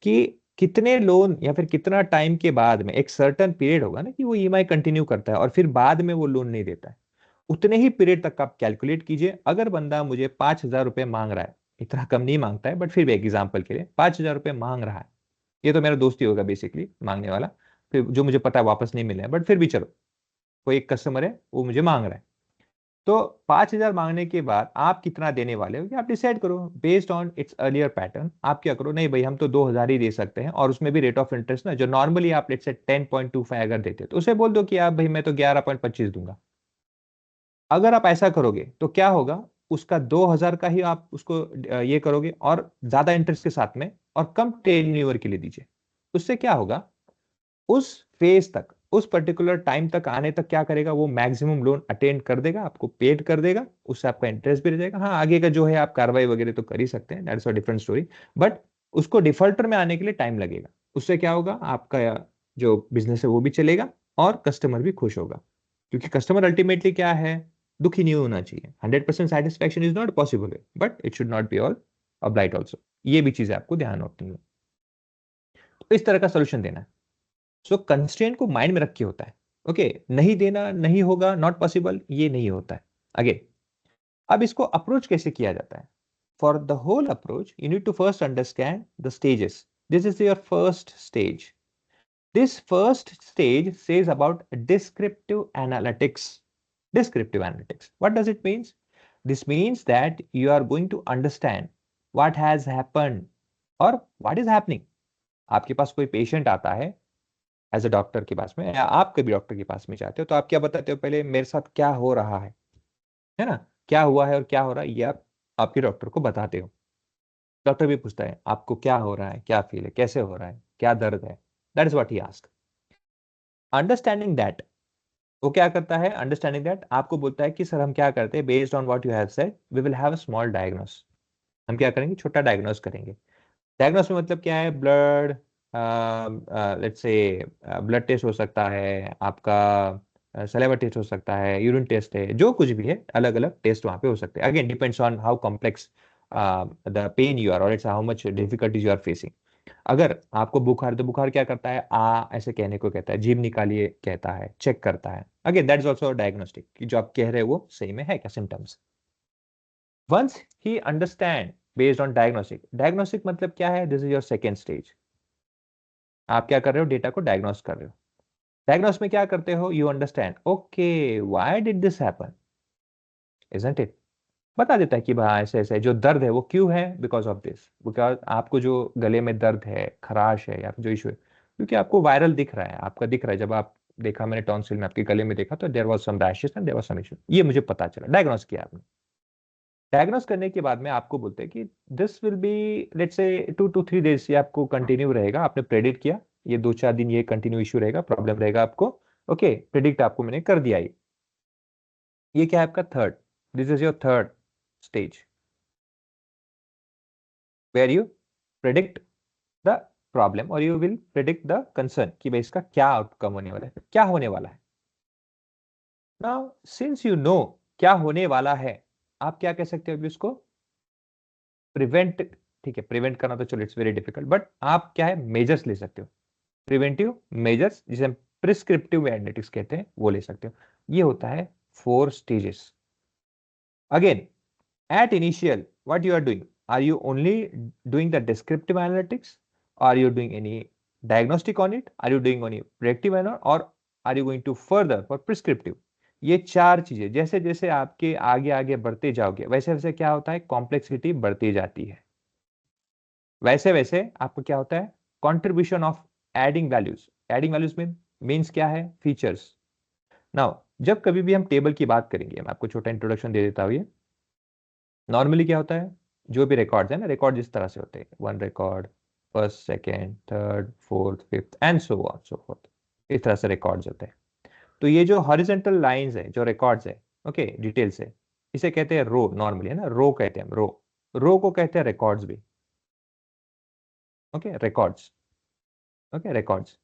कि कितने लोन या फिर कितना टाइम के बाद में, एक सर्टेन पीरियड होगा ना कि वो ईएमआई कंटिन्यू करता है और फिर बाद में वो लोन नहीं देता है, उतने ही पीरियड तक आप कैलकुलेट कीजिए। अगर बंदा मुझे 5,000 रुपये मांग रहा है, इतना कम नहीं मांगता है बट फिर भी एग्जाम्पल के लिए 5,000 रुपये मांग रहा है, ये तो मेरा दोस्त ही होगा बेसिकली मांगने वाला, फिर जो मुझे पता है वापस नहीं मिले हैं, बट फिर भी चलो, कोई एक कस्टमर है वो मुझे मांग रहा है। तो 5,000 मांगने के बाद आप कितना देने वाले हो ये आप डिसाइड करो based on it's earlier pattern. आप क्या करो, नहीं भाई हम तो 2,000 ही दे सकते हैं, और उसमें भी रेट ऑफ इंटरेस्ट ना जो नॉर्मली आप लेट से 10.25 अगर देते हो, तो उसे बोल दो कि आप भाई मैं तो 11.25 दूंगा। अगर आप ऐसा करोगे तो क्या होगा, उसका 2,000 का ही आप उसको ये करोगे और ज्यादा इंटरेस्ट के साथ में, और कम टेन्यूअर के लिए दीजिए। उससे क्या होगा, उस फेज तक, उस पर्टिकुलर टाइम तक आने तक क्या करेगा, वो मैक्सिमम लोन अटेंड कर देगा, आपको पेड कर देगा, उससे आपका इंटरेस्ट भी रह जाएगा। हाँ आगे का जो है आप कार्रवाई वगैरह तो कर ही सकते हैं, that's a different story, but उसको डिफॉल्टर में आने के लिए टाइम लगेगा। उससे क्या होगा, आपका जो बिजनेस है वो भी चलेगा और कस्टमर भी खुश होगा। क्योंकि कस्टमर अल्टीमेटली क्या है, दुखी नहीं होना चाहिए। 100% satisfaction is not possible, but it should not be all alright also. ये भी चीजें आपको ध्यान रखनी है। तो इस तरह का सोल्यूशन देना है। सो कंस्ट्रेंट को माइंड में रख के होता है। ओके नहीं देना, नहीं होगा, नॉट पॉसिबल, ये नहीं होता है आगे। अब इसको अप्रोच कैसे किया जाता है? For the whole approach you need to first understand the stages. This is your first stage. This first stage says about descriptive analytics. Descriptive analytics, what does it means? This means that you are going to understand what has happened or what is happening. आपके पास कोई patient आता है as a doctor के पास में, या आप कभी doctor के पास में जाते हो, तो आप क्या बताते हो पहले, मेरे साथ क्या हो रहा है ना, क्या हुआ है और क्या हो रहा है, ये आप आपके डॉक्टर को बताते हो। डॉक्टर भी पूछता है आपको क्या हो रहा है, क्या फील है, कैसे हो रहा है, क्या दर्द है, that is what he ask. Understanding that, वो क्या करता है, अंडरस्टैंडिंग दैट आपको बोलता है कि सर हम क्या करते हैं, based on what you have said we will have a small diagnose. हम क्या करेंगे, छोटा डायग्नोस करेंगे। डायग्नोस में मतलब क्या है, blood, let's say blood test हो सकता है आपका, सलेवा टेस्ट हो सकता है, यूरिन टेस्ट है, जो कुछ भी है, अलग अलग टेस्ट वहां पे हो सकते हैं। Again depends on how complex the pain you are, और it's how much difficulties you are facing. अगर आपको बुखार, तो बुखार क्या करता है, ऐसे कहने को कहता है, जीभ निकालिए कहता है, चेक करता है। Again that is also diagnostic, कि जो आप कह रहे हो वो सही में है क्या symptoms. Once he understand based on diagnostic, diagnostic मतलब क्या है, this is your second stage. आप क्या कर रहे हो, डेटा को डायग्नोस कर रहे हो। डायग्नोस में क्या करते हो, you understand okay why did this happen, isn't it. बता देता है कि भाई ऐसे ऐसे जो दर्द है वो क्यों है, बिकॉज ऑफ दिस, बिकॉज आपको जो गले में दर्द है, खराश है, या फिर जो इशू है, क्योंकि आपको वायरल दिख रहा है, आपका दिख रहा है, जब आप देखा, मैंने टॉन्सिल में आपके गले में देखा तो there was some rashes and there was some issue, ये मुझे पता चला, डायग्नोस किया आपने। डायग्नोस करने के बाद में आपको बोलते हैं कि दिस विल बी, लेट्स से 2 to 3 days ये आपको कंटिन्यू रहेगा, आपने प्रेडिक्ट किया ये 2-4 दिन ये कंटिन्यू इशू रहेगा, प्रॉब्लम रहेगा आपको। ओके प्रेडिक्ट आपको मैंने कर दिया ये क्या है आपका third, this is your third stage, where you predict the problem और you will predict the concern, कि भाई इसका क्या आउटकम होने वाला है, क्या होने वाला है। नाउ सिंस यू नो क्या होने वाला है, आप क्या कह सकते हो अभी उसको, प्रिवेंट। ठीक है, प्रिवेंट करना तो चलो इट्स वेरी डिफिकल्ट, बट आप क्या है, मेजर्स ले सकते हो, प्रिवेंटिव मेजर्स, जिसे हम प्रिस्क्रिप्टिव एनालिटिक्स कहते हैं, वो ले सकते हो। ये होता है 4 stages. Again at initial what you are doing, are you only doing the descriptive analytics, are you doing any diagnostic on it, are you doing any predictive or are you going to further for prescriptive। ये 4 चीजें जैसे जैसे आपके आगे आगे बढ़ते जाओगे, वैसे वैसे क्या होता है, कॉम्प्लेक्सिटी बढ़ती जाती है। वैसे वैसे आपको क्या होता है, contribution of adding values. Adding values में मीन्स क्या है, फीचर्स। नाउ जब कभी भी हम टेबल की बात करेंगे, मैं आपको छोटा इंट्रोडक्शन दे देता हूँ। ये नॉर्मली क्या होता है, जो भी रिकॉर्ड्स है ना, रिकॉर्ड जिस तरह से होते हैं, one record, first, second, third, fourth, fifth and so on so fourth, इस तरह से रिकॉर्ड्स होते हैं। तो ये जो हॉरिजॉन्टल लाइंस है, जो रिकॉर्ड्स है, ओके, डिटेल्स है, इसे कहते हैं रो। नॉर्मली है ना, रो कहते हैं हम, रो। रो को कहते हैं रिकॉर्ड्स भी। Okay, records. Okay, records.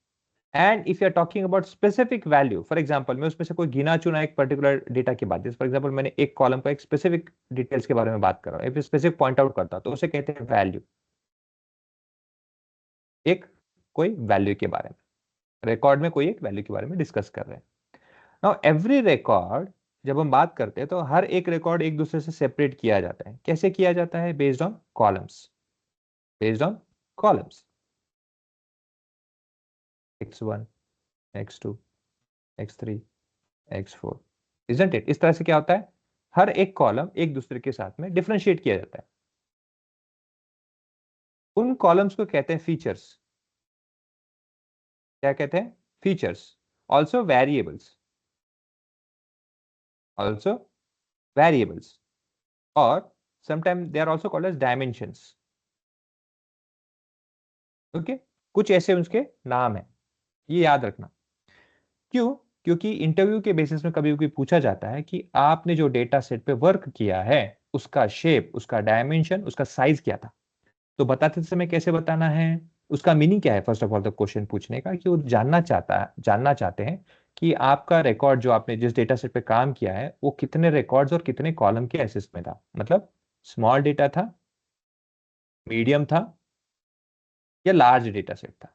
And if you are talking about specific value, for example मैं उसमें से कोई गिना चुना एक पर्टिकुलर डेटा की बात, फॉर एग्जांपल मैंने एक कॉलम का एक स्पेसिफिक डिटेल्स के बारे में बात कर रहा हूँ, स्पेसिफिक पॉइंट आउट करता हूं, तो उसे कहते हैं वैल्यू। एक कोई वैल्यू के बारे में, रिकॉर्ड में कोई एक वैल्यू के बारे में डिस्कस कर रहे हैं। नाउ एवरी रिकॉर्ड, जब हम बात करते हैं तो हर एक रिकॉर्ड एक दूसरे से सेपरेट किया जाता है। कैसे किया जाता है, based on columns. Based on columns, x1, x2, x3, x4, isn't it. इस तरह से क्या होता है, हर एक कॉलम एक दूसरे के साथ में डिफरेंशिएट किया जाता है। उन कॉलम्स को कहते हैं फीचर्स। क्या कहते हैं, features. Also variables, also variables, और sometime they are also called as dimensions. Okay, कुछ ऐसे उसके नाम है, ये याद रखना। क्यों, क्योंकि इंटरव्यू के बेसिस में कभी कभी पूछा जाता है कि आपने जो डेटा सेट पे वर्क किया है, उसका शेप, उसका डायमेंशन, उसका साइज क्या था। तो बताते समय कैसे बताना है, उसका मीनिंग क्या है, first of all the question पूछने का, कि वो जानना चाहते हैं कि आपका रिकॉर्ड, जो आपने जिस डेटा सेट पे काम किया है, वो कितने रिकॉर्ड्स और कितने कॉलम के एसेस में था। मतलब स्मॉल डेटा था, मीडियम था, या लार्ज डेटा सेट था।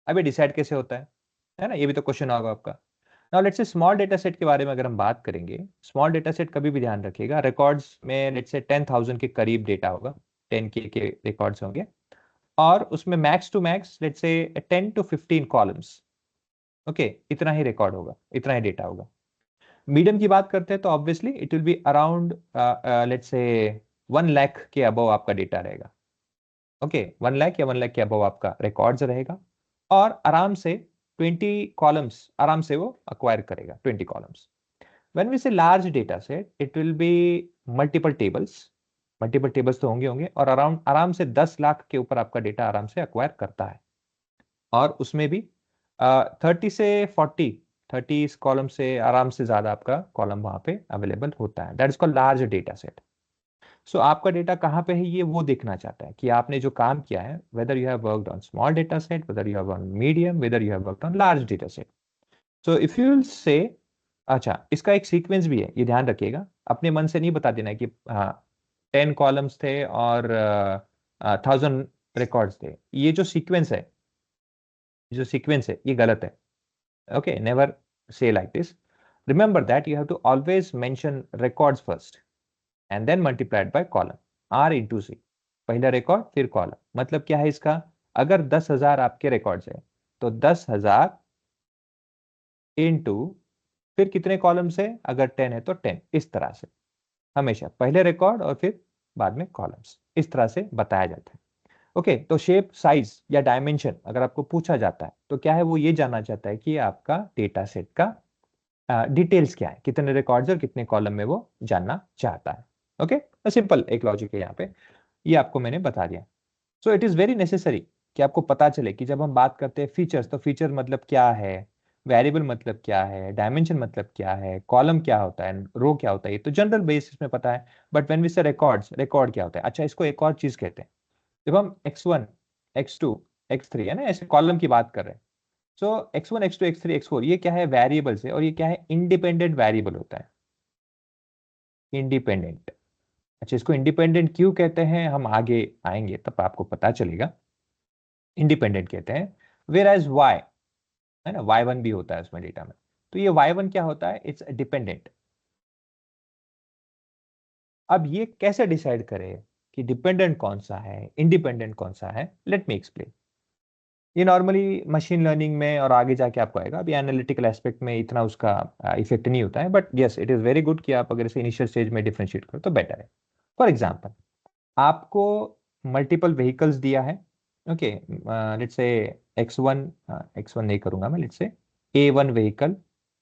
अभी डिसाइड कैसे होता है ना, ये भी तो क्वेश्चन होगा आपका। Now let's say small data set के बारे में अगर हम बात करेंगे, स्मॉल डेटा सेट कभी भी ध्यान रखिएगा, रिकॉर्ड्स में लेट्स से 10,000 के करीब डेटा होगा, 10K के रिकॉर्ड्स होंगे, और उसमें max to max let's say 10 to 15 columns. Okay, इतना ही रिकॉर्ड होगा, इतना ही डेटा होगा। मीडियम की बात करते हैं तो obviously it will be around let's say 1 lakh के अबव आपका डेटा रहेगा। ओके, 1 लाख या 1 लाख के अबव आपका रिकॉर्ड्स रहेगा, और आराम से 20 कॉलम्स आराम से वो अक्वायर करेगा, 20 कॉलम्स। व्हेन वी से large data set, it will be multiple tables. Multiple tables तो होंगे होंगे, और अराउंड आराम से 10 लाख के ऊपर आपका डेटा आराम से अक्वायर करता है। और उसमें भी 30 से 40, 30 कॉलम से आराम से ज्यादा आपका कॉलम वहां पे अवेलेबल होता है। That is called large data set. So आपका डेटा कहाँ पे है, ये वो देखना चाहता है कि आपने जो काम किया है, whether you have worked on small data set, whether you have on medium, whether you have worked on large data set. So if you will say, अच्छा इसका एक सीक्वेंस भी है, ये ध्यान रखिएगा, अपने मन से नहीं बता देना है कि हाँ 10 कॉलम्स थे और 1,000 रिकॉर्ड्स थे। ये जो सीक्वेंस है, जो सीक्वेंस है, ये गलत है। Okay, never say like this. Remember that you have to always mention records first and then multiplied by column, R into C। पहला रिकॉर्ड फिर कॉलम। मतलब क्या है इसका, अगर 10,000 आपके रिकॉर्ड्स है, तो 10,000 इंटू फिर कितने कॉलम से, अगर 10 है तो 10, इस तरह से हमेशा पहले रिकॉर्ड और फिर बाद में कॉलम्स, इस तरह से बताया जाता है। ओके, तो शेप, साइज या डायमेंशन अगर आपको पूछा जाता है तो क्या है, वो ये जानना चाहता है कि आपका डेटा सेट का डिटेल्स क्या है, कितने रिकॉर्ड्स और कितने कॉलम में, वो जानना चाहता है। ओके, सिंपल एक लॉजिक है यहाँ पे, ये आपको मैंने बता दिया। So it is very necessary कि आपको पता चले कि जब हम बात करते हैं फीचर्स, तो फीचर मतलब क्या है, वेरिएबल मतलब क्या है, डायमेंशन मतलब क्या है, कॉलम क्या होता है, रो क्या होता है, ये तो जनरल बेसिस में पता है। बट व्हेन वी से रिकॉर्ड्स, रिकॉर्ड क्या होता है, अच्छा इसको एक और चीज कहते हैं। जब हम x1, x2, x3 है ना, ऐसे कॉलम की बात कर रहे हैं, सो x1, x2, x3, x4, ये क्या है, वेरिएबल्स है, और ये क्या है, इंडिपेंडेंट वेरिएबल होता है, इंडिपेंडेंट। अच्छा, इसको इंडिपेंडेंट क्यों कहते हैं, हम आगे आएंगे तब आपको पता चलेगा। इंडिपेंडेंट कहते हैं, वेयर एज वाई, है ना, y1 भी होता है उसमें डेटा में। तो ये y1 क्या होता है, इट्स डिपेंडेंट। अब ये कैसे डिसाइड करें कि डिपेंडेंट कौन सा है, इंडिपेंडेंट कौन सा है, लेट मी एक्सप्लेन। ये नॉर्मली मशीन लर्निंग में और आगे जाके आपको आएगा, अभी एनालिटिकल एस्पेक्ट में इतना उसका इफेक्ट नहीं होता है, but yes it is very good कि आप अगर इसे इनिशियल स्टेज में डिफरेंशिएट करो तो बेटर है। फॉर एग्जाम्पल, आपको मल्टीपल व्हीकल्स दिया है, okay, let's say x1, x1 नहीं करूंगा मैं, let's say A1 vehicle,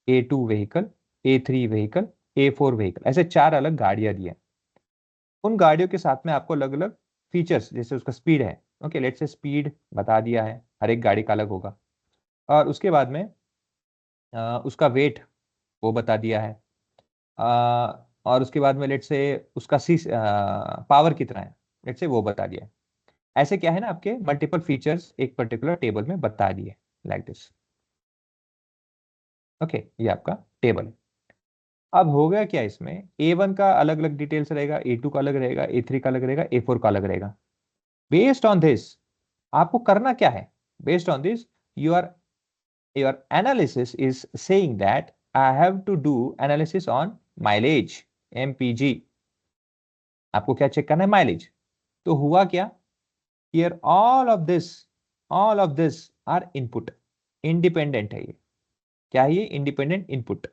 A2 vehicle, A3 vehicle, A4 vehicle, ऐसे 4 अलग गाड़ियां दी है। उन गाड़ियों के साथ में आपको अलग अलग फीचर्स, जैसे उसका स्पीड है, ओके, लेट्स से स्पीड बता दिया है, हर एक गाड़ी का अलग होगा। और उसके बाद में उसका वेट वो बता दिया है। और उसके बाद में लेट्स से उसका पावर कितना है, लेट्स से वो बता दिया है। ऐसे क्या है ना, आपके मल्टीपल फीचर्स एक पर्टिकुलर टेबल में बता दिए, लाइक दिस। ओके, ये आपका टेबल है। अब हो गया क्या, इसमें A1 का अलग अलग डिटेल्स रहेगा, A2 का अलग रहेगा, A3 का अलग रहेगा, A4 का अलग रहेगा। बेस्ड ऑन दिस आपको करना क्या है, based on this your analysis is saying that I have to do analysis on mileage, MPG। आपको क्या चेक करना है, माइलेज। तो हुआ क्या, here all of this are input, independent है ये। क्या है ये, इंडिपेंडेंट इनपुट।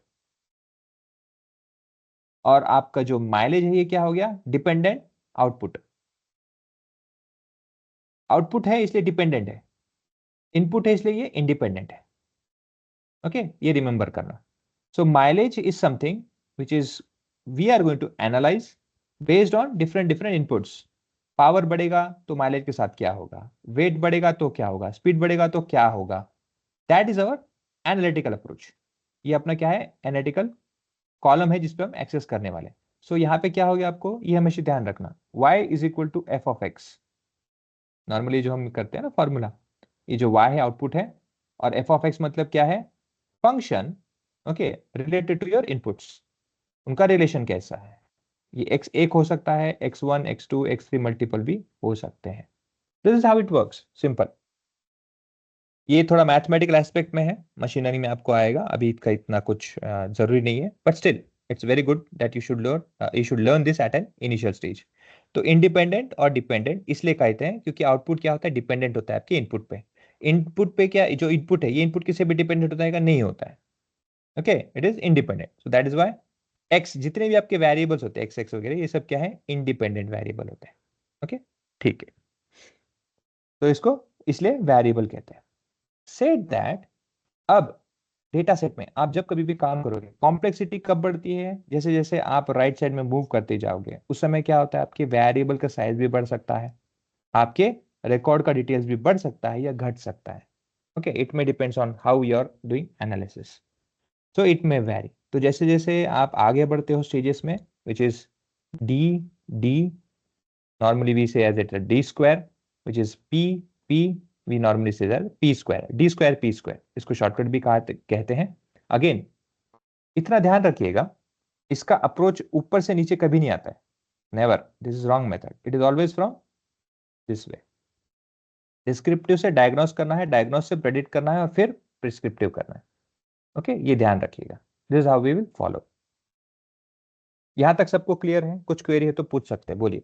और आपका जो माइलेज है ये क्या हो गया, डिपेंडेंट आउटपुट। आउटपुट है इसलिए डिपेंडेंट है, इनपुट है इसलिए ये इंडिपेंडेंट है। ओके, ये रिमेंबर करना। So mileage is something which is we are going to analyse based on different different inputs. Power बढ़ेगा तो माइलेज के साथ क्या होगा, वेट बढ़ेगा तो क्या होगा, स्पीड बढ़ेगा तो क्या होगा। That is our analytical approach. ये अपना क्या है, एनालिटिकल कॉलम है जिसपे हम एक्सेस करने वाले। सो यहाँ पे क्या हो गया, आपको ये हमेशा ध्यान रखना, y is equal to F of X. Normally जो हम करते हैं ना फॉर्मूला, ये जो y है आउटपुट है, और एफ ऑफ एक्स मतलब क्या है, function, okay, related to your inputs. उनका रिलेशन कैसा है, ये x एक हो सकता है, x1, x2, x3 मल्टीपल भी हो सकते हैं। This is how it works, simple. ये थोड़ा मैथमेटिकल एस्पेक्ट में है, मशीनरी में आपको आएगा, अभी इसका इतना कुछ जरूरी नहीं है, but still it's very good that you should learn this eight an initial stage. तो इंडिपेंडेंट और डिपेंडेंट इसलिए कहते हैं क्योंकि आउटपुट क्या होता है, डिपेंडेंट होता है आपके इनपुट पे। इनपुट पे क्या, जो इनपुट है ये इनपुट किसी भी डिपेंडेंट होता है, नहीं होता है। Okay, it is independent, so that is why x, जितने भी आपके वेरिएबल्स होते हैं एक्स एक्स वगैरह, ये सब क्या है, इंडिपेंडेंट वेरिएबल होते हैं। ओके, ठीक है, तो इसको इसलिए वेरिएबल कहते हैं। सेट दैट, अब डेटा सेट में आप जब कभी भी काम करोगे, कॉम्प्लेक्सिटी कब बढ़ती है, जैसे जैसे आप राइट साइड में मूव करते जाओगे, उस समय क्या होता है, आपके वेरिएबल का साइज भी बढ़ सकता है, आपके रिकॉर्ड का डिटेल्स भी बढ़ सकता है या घट सकता है। Okay, it may depends on how you are doing analysis, so it may vary. तो जैसे जैसे आप आगे बढ़ते हो स्टेजेस में, which is D, D, normally we say as it a d square, which is p, we normally say that p square, d square, p square, इसको shortcut भी कहते हैं। अगेन इतना ध्यान रखिएगा, इसका अप्रोच ऊपर से नीचे कभी नहीं आता है, never, this is wrong method, it is always from this way. Descriptive से डायग्नोस करना है, डायग्नोस से प्रेडिक्ट करना है, और फिर प्रिस्क्रिप्टिव करना है। ओके, ये ध्यान रखिएगा, this is how we will follow. यहां तक सबको क्लियर है, कुछ क्वेरी है तो पूछ सकते हैं, बोलिए।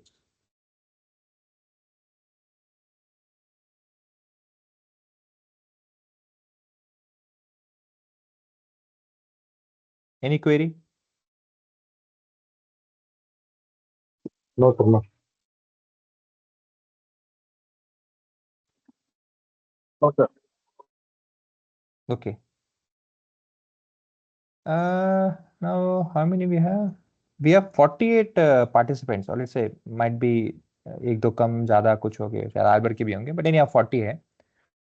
Any query? No, sir, no. No, sir. Okay, now how many we have? We have 48 participants, or let's say might be एक दो कम ज्यादा कुछ हो गए, शायद आल्बर्ट के भी होंगे, बट एनी 40 है।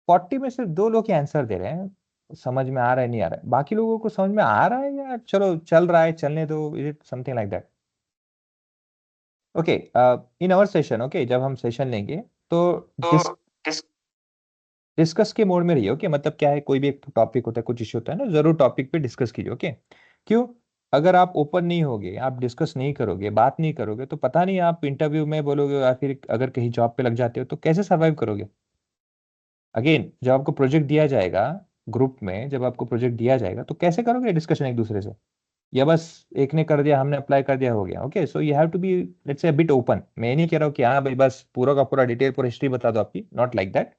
40 में सिर्फ दो लोग ही आंसर दे रहे हैं, समझ में आ रहा है नहीं आ रहा है, बाकी लोगों को समझ में आ रहा है, या चलो चल रहा है, चलने दो, is it something like that? Okay, in our session, okay, जब हम सेशन लेंगे तो डिस डिस्कस के मोड में रहिए। ओके, मतलब क्या है, कोई भी एक टॉपिक होता है, कुछ इश्यू होता है ना, जरूर टॉपिक पे डिस्कस कीजिए। ओके, क्यों, अगर आप ओपन नहीं होगे, आप डिस्कस नहीं करोगे, बात नहीं करोगे, तो पता नहीं आप इंटरव्यू में बोलोगे, या फिर अगर कहीं जॉब पे लग जाते हो तो कैसे सर्वाइव करोगे। अगेन जब आपको प्रोजेक्ट दिया जाएगा, ग्रुप में जब आपको प्रोजेक्ट दिया जाएगा, तो कैसे करोगे डिस्कशन एक दूसरे से, या बस एक ने कर दिया, हमने अप्लाई कर दिया, हो गया। Okay, so you have to be, let's say, bit open. मैं नहीं कह रहा हूँ कि हाँ भाई बस पूरा का पूरा डिटेल, पूरा हिस्ट्री बता दो आपकी, not like that,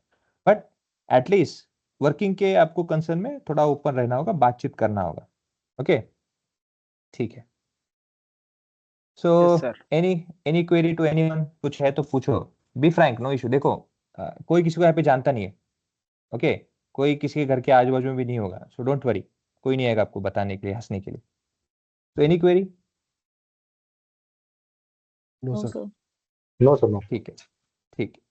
but at least working के आपको कंसर्न में थोड़ा ओपन रहना होगा, बातचीत करना होगा। ओके, ठीक है। So yes sir. Any any query to anyone, कुछ है तो पूछो, बी फ्रैंक, नो इशू। देखो कोई किसी को यहाँ पे जानता नहीं है, ओके, कोई किसी के घर के आजू बाजू में भी नहीं होगा, सो डोंट वरी, कोई नहीं आएगा आपको बताने के लिए, हंसने के लिए। तो any query? No No, sir. sir. No, sir. No. ठीक है, ठीक है।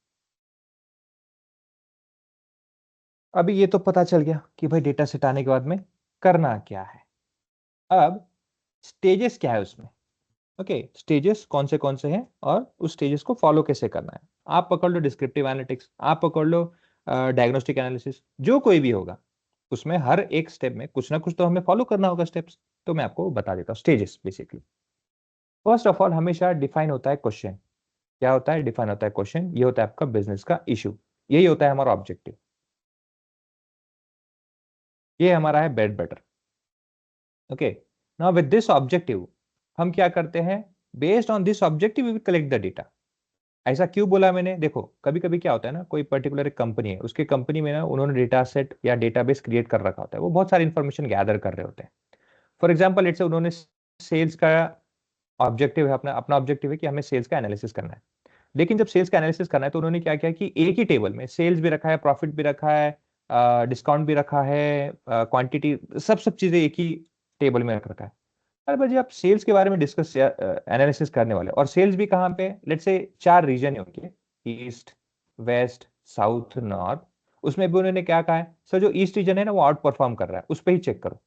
अभी ये तो पता चल गया कि भाई डेटा सेट आने के बाद में करना क्या है। अब स्टेजेस क्या है उसमें, ओके, स्टेजेस कौन से हैं और उस स्टेजेस को फॉलो कैसे करना है। आप पकड़ लो डिस्क्रिप्टिव एनालिटिक्स, आप पकड़ लो डायग्नोस्टिक एनालिसिस, जो कोई भी होगा उसमें हर एक स्टेप में कुछ ना कुछ तो हमें फॉलो करना होगा स्टेप्स। तो मैं आपको बता देता हूँ stages basically. First of all हमेशा डिफाइन होता है क्वेश्चन। क्या होता है? डिफाइन होता है क्वेश्चन, ये होता है आपका बिजनेस का इशू, यही होता है हमारा ऑब्जेक्टिव, ये हमारा है bread butter. Okay, now with this objective हम क्या करते हैं? Based on this objective we will collect the data. ऐसा क्यों बोला मैंने? देखो कभी कभी क्या होता है ना, कोई पर्टिकुलर एक कंपनी है, उसके कंपनी में ना उन्होंने डेटा सेट या डेटाबेस क्रिएट कर रखा होता है, वो बहुत सारी इंफॉर्मेशन गैदर कर रहे होते हैं। फॉर एग्जाम्पल लेट्स से उन्होंने सेल्स का ऑब्जेक्टिव है, अपना अपना ऑब्जेक्टिव है कि हमें सेल्स का एनालिसिस करना है। लेकिन जब सेल्स का एनालिसिस करना है तो उन्होंने क्या किया कि एक ही टेबल में सेल्स भी रखा है, प्रॉफिट भी रखा है, डिस्काउंट भी रखा है, क्वांटिटी, सब सब चीजें एक ही टेबल में रख रखा है। अरे भाई आप सेल्स के बारे में डिस्कस एनालिसिस करने वाले, और सेल्स भी कहाँ पे? लेट्स से 4 रीजन है उनके, ईस्ट, वेस्ट, साउथ, नॉर्थ। उसमें भी उन्होंने क्या कहा है? सर जो ईस्ट रीजन है ना वो आउट परफॉर्म कर रहा है, उस पर ही चेक करो।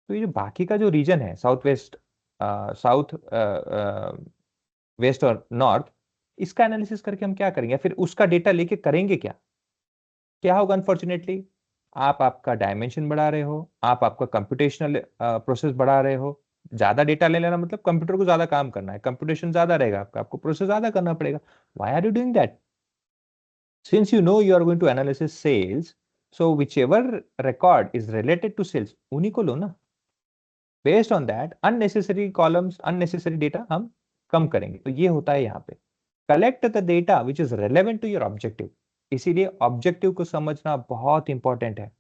तो ये जो बाकी का जो रीजन है, साउथ वेस्ट, साउथ वेस्ट और नॉर्थ, इसका एनालिसिस करके हम क्या करेंगे? फिर उसका डेटा लेके करेंगे क्या? क्या होगा? अनफॉर्चुनेटली आप आपका डायमेंशन बढ़ा रहे हो, आप आपका कंप्यूटेशनल प्रोसेस बढ़ा रहे हो। ज्यादा डेटा ले लेना मतलब कंप्यूटर को ज्यादा काम करना है, कंप्यूटेशन ज्यादा रहेगा आपका, आपको प्रोसेस ज्यादा करना पड़ेगा। Why are you doing that? Since you know you are going to analysis sales, so whichever record is related to sales उन्हीं को लो ना। Based on that unnecessary columns, unnecessary data हम कम करेंगे। तो ये होता है यहाँ पे, collect the data which is relevant to your objective. इसीलिए ऑब्जेक्टिव को समझना बहुत इंपॉर्टेंट है।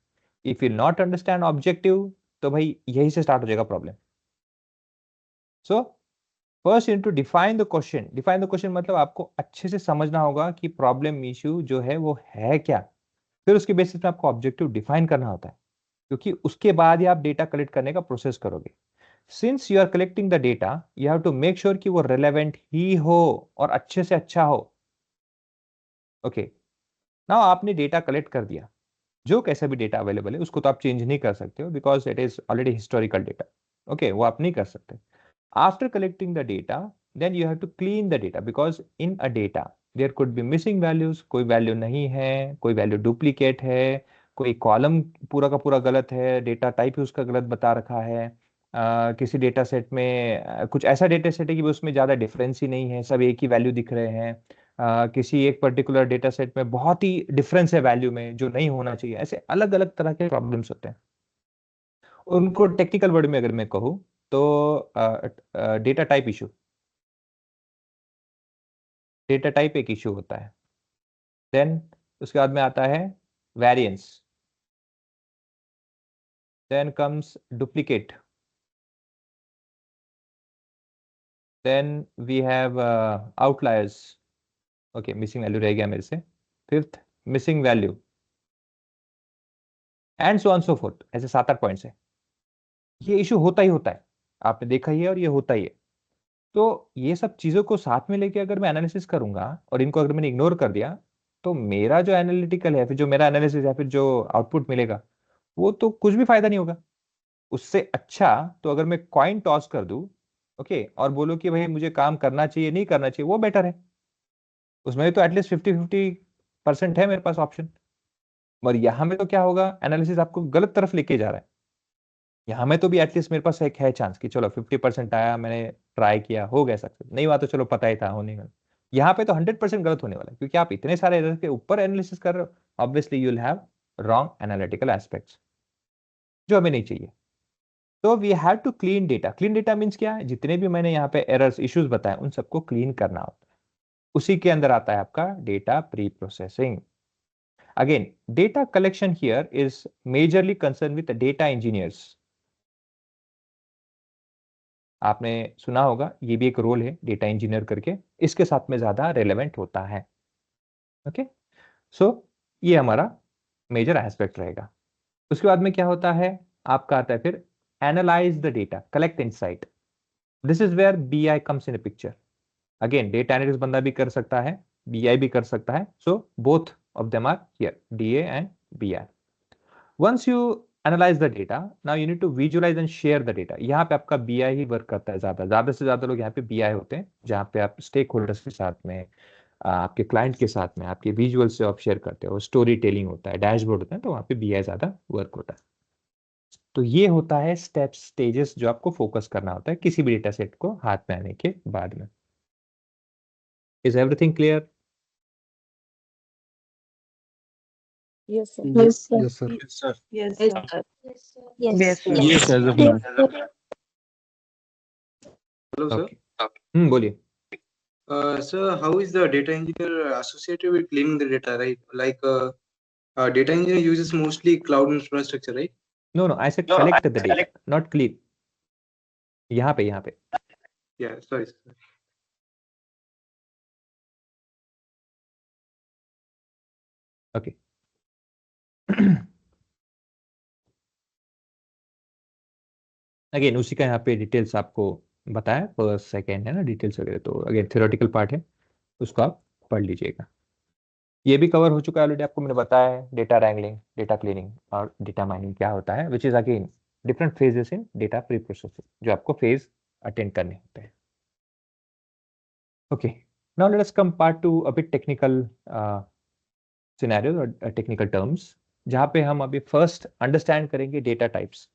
If you not understand objective तो भाई यही से स्टार्ट हो जाएगा problem. So first you need to define the question. Define the question मतलब आपको अच्छे से समझना होगा कि प्रॉब्लम इश्यू जो है वो है क्या। फिर उसके बेसिस पे आपको ऑब्जेक्टिव डिफाइन करना होता है, क्योंकि उसके बाद ही आप डेटा कलेक्ट करने का प्रोसेस करोगे। Since you are collecting the data you have to make sure कि वो रेलेवेंट ही हो और अच्छे से अच्छा हो। ओके, नाउ आपने डेटा कलेक्ट कर दिया, जो कैसा भी डेटा अवेलेबल है उसको तो आप चेंज नहीं कर सकते हो, because it is already historical data. Okay, वो आप नहीं कर सकते। After collecting the data then you have to clean the data, because in a data there could be missing values, कोई वैल्यू नहीं है, कोई वैल्यू डुप्लीकेट है, कोई कॉलम पूरा का पूरा गलत है, डेटा टाइप ही उसका गलत बता रखा है। किसी डेटा सेट में कुछ ऐसा डेटा सेट है कि उसमें ज़्यादा डिफरेंस ही नहीं है, सब एक ही वैल्यू दिख रहे हैं। किसी एक पर्टिकुलर डेटा सेट में बहुत ही डिफरेंस है वैल्यू में जो नहीं होना चाहिए। ऐसे अलग अलग तरह के प्रॉब्लम्स होते हैं। उनको टेक्निकल वर्ड में अगर मैं कहूँ तो data type issue, data type एक इशू होता है। देन उसके बाद में आता है variance, then comes duplicate, then we have outliers. Okay, missing value रह गया मेरे से। Fifth, missing value, and so on so fourth. ऐसे 7-8 पॉइंट्स है। ये इशू होता ही होता है, आपने देखा ही है, और ये होता ही है। तो ये सब चीजों को साथ में लेके अगर मैं एनालिसिस करूंगा और इनको अगर मैंने इग्नोर कर दिया, तो मेरा जो एनालिटिकल है, फिर जो मेरा एनालिसिस है, फिर जो आउटपुट मिलेगा, वो तो कुछ भी फायदा नहीं होगा। उससे अच्छा तो अगर मैं कॉइन टॉस कर दूं, ओके, और बोलो कि भाई मुझे काम करना चाहिए नहीं करना चाहिए, वो बेटर है। उसमें तो एटलीस्ट 50-50% है मेरे पास ऑप्शन। और यहां में तो क्या होगा, एनालिसिस आपको गलत तरफ लेके जा रहा है। यहाँ में तो भी एटलीस्ट मेरे पास एक है चांस कि चलो 50% आया, मैंने ट्राई किया, हो गया सक्सेस, नहीं हुआ तो चलो पता ही था होने का। यहाँ पे तो 100% गलत होने वाला है, क्योंकि आप इतने सारे एरर के ऊपर एनालिसिस कर रहे हो। Obviously you will have wrong analytical aspects, जो हमें नहीं चाहिए। तो we have to clean data. Clean data means क्या है? जितने भी मैंने यहाँ पे एरर्स इश्यूज बताए उन सबको क्लीन करना होता है। उसी के अंदर आता है आपका data pre processing. Again data collection here is majorly concern with data engineers. आपने सुना होगा, ये भी एक रोल है डेटा इंजीनियर करके, इसके साथ में ज्यादा रेलेवेंट होता है। ओके, सो ये हमारा मेजर एस्पेक्ट रहेगा। उसके बाद में क्या होता है, आपका आता है फिर analyze the data, collect insight. This is where B I comes in picture. Again data analytics बंदा भी कर सकता है, बीआई भी कर सकता है, so both of them are here, DA and BI. Once you analyze the data, now you need to visualize and share the data. यहाँ पे आपका बीआई ही वर्क करता है, ज्यादा ज्यादा से ज्यादा लोग यहाँ पे बीआई होते हैं, जहाँ पे आप स्टेक होल्डर्स के साथ में, आपके क्लाइंट के साथ में आपके विजुअल से आप शेयर करते हो, स्टोरी टेलिंग होता है, डैशबोर्ड होता है, तो वहाँ पे बीआई ज्यादा वर्क होता है। तो ये होता है स्टेप्स, स्टेजेस जो आपको फोकस करना होता है किसी भी डेटा सेट को हाथ में आने के बाद में। Is everything clear? Yes, sir. Yes, yes, sir. Yes, sir. Yes, Yes, sir. sir. Yes, sir. Yes, as of now. Hello, sir. Okay, बोलिए। Sir, how is the data engineer associated with cleaning the data, right? Like, data engineer uses mostly cloud infrastructure, right? No no, I said collect the data, not clean. यहाँ पे Yeah, sorry, sir. Okay. Again उसी का यहाँ पे details आपको बताया, first second है ना डिटेल्स वगैरह, तो अगेन थ्योरेटिकल पार्ट है, उसको आप पढ़ लीजिएगा। ये भी कवर हो चुका है ऑलरेडी, आपको मैंने बताया है डेटा रैंगलिंग, डेटा क्लीनिंग और डेटा माइनिंग क्या होता है, which is again different phases in data pre processing, जो आपको फेज अटेंड करने होते हैं। Okay, now let us come part to a bit technical scenarios और टेक्निकल टर्म्स, जहाँ पे हम अभी फर्स्ट अंडरस्टैंड करेंगे डेटा टाइप्स।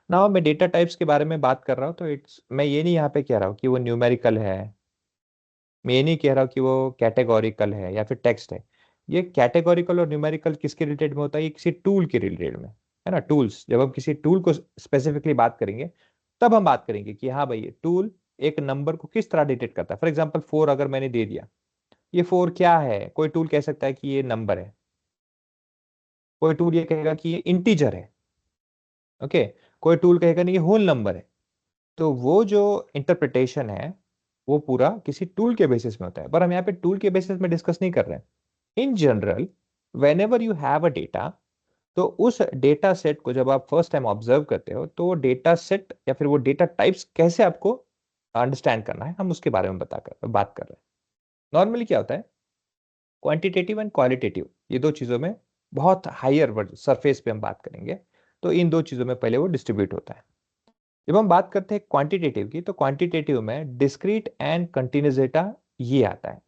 नाउ मैं डेटा टाइप्स के बारे में बात कर रहा हूँ, तो इट्स, मैं ये नहीं यहाँ पे कह रहा हूँ कि वो न्यूमेरिकल है, मैं ये नहीं कह रहा हूँ कि वो कैटेगोरिकल है या फिर टेक्स्ट है। ये कैटेगोरिकल और न्यूमेरिकल किसके रिलेटेड में होता है, ये किसी टूल के रिलेटेड में है ना। टूल्स, जब हम किसी टूल को स्पेसिफिकली बात करेंगे, तब हम बात करेंगे कि हाँ भाई ये टूल एक नंबर को किस तरह डिटेक्ट करता है। फॉर एग्जाम्पल 4 अगर मैंने दे दिया, ये 4 क्या है, कोई टूल कह सकता है कि ये नंबर है, कोई टूल ये कहेगा कि ये इंटीजर है, ओके, कोई टूल कहेगा नहीं ये होल नंबर है। तो वो जो इंटरप्रिटेशन है वो पूरा किसी टूल के बेसिस में होता है, पर हम यहाँ पे टूल के बेसिस में डिस्कस नहीं कर रहे हैं। In general when you have a data, तो उस डेटा सेट को जब आप फर्स्ट टाइम ऑब्जर्व करते हो, तो वो डेटा सेट या फिर वो डेटा टाइप्स कैसे आपको अंडरस्टैंड करना है, हम उसके बारे में बात कर रहे हैं। नॉर्मली क्या होता है, क्वांटिटेटिव एंड क्वालिटेटिव, ये दो चीजों में बहुत हायर सरफेस पे हम बात करेंगे, तो इन दो चीजों में पहले वो डिस्ट्रीब्यूट होता है। जब हम बात करते हैं क्वांटिटेटिव की, तो क्वांटिटेटिव में डिस्क्रीट एंड कंटिन्यूस डेटा ये आता है।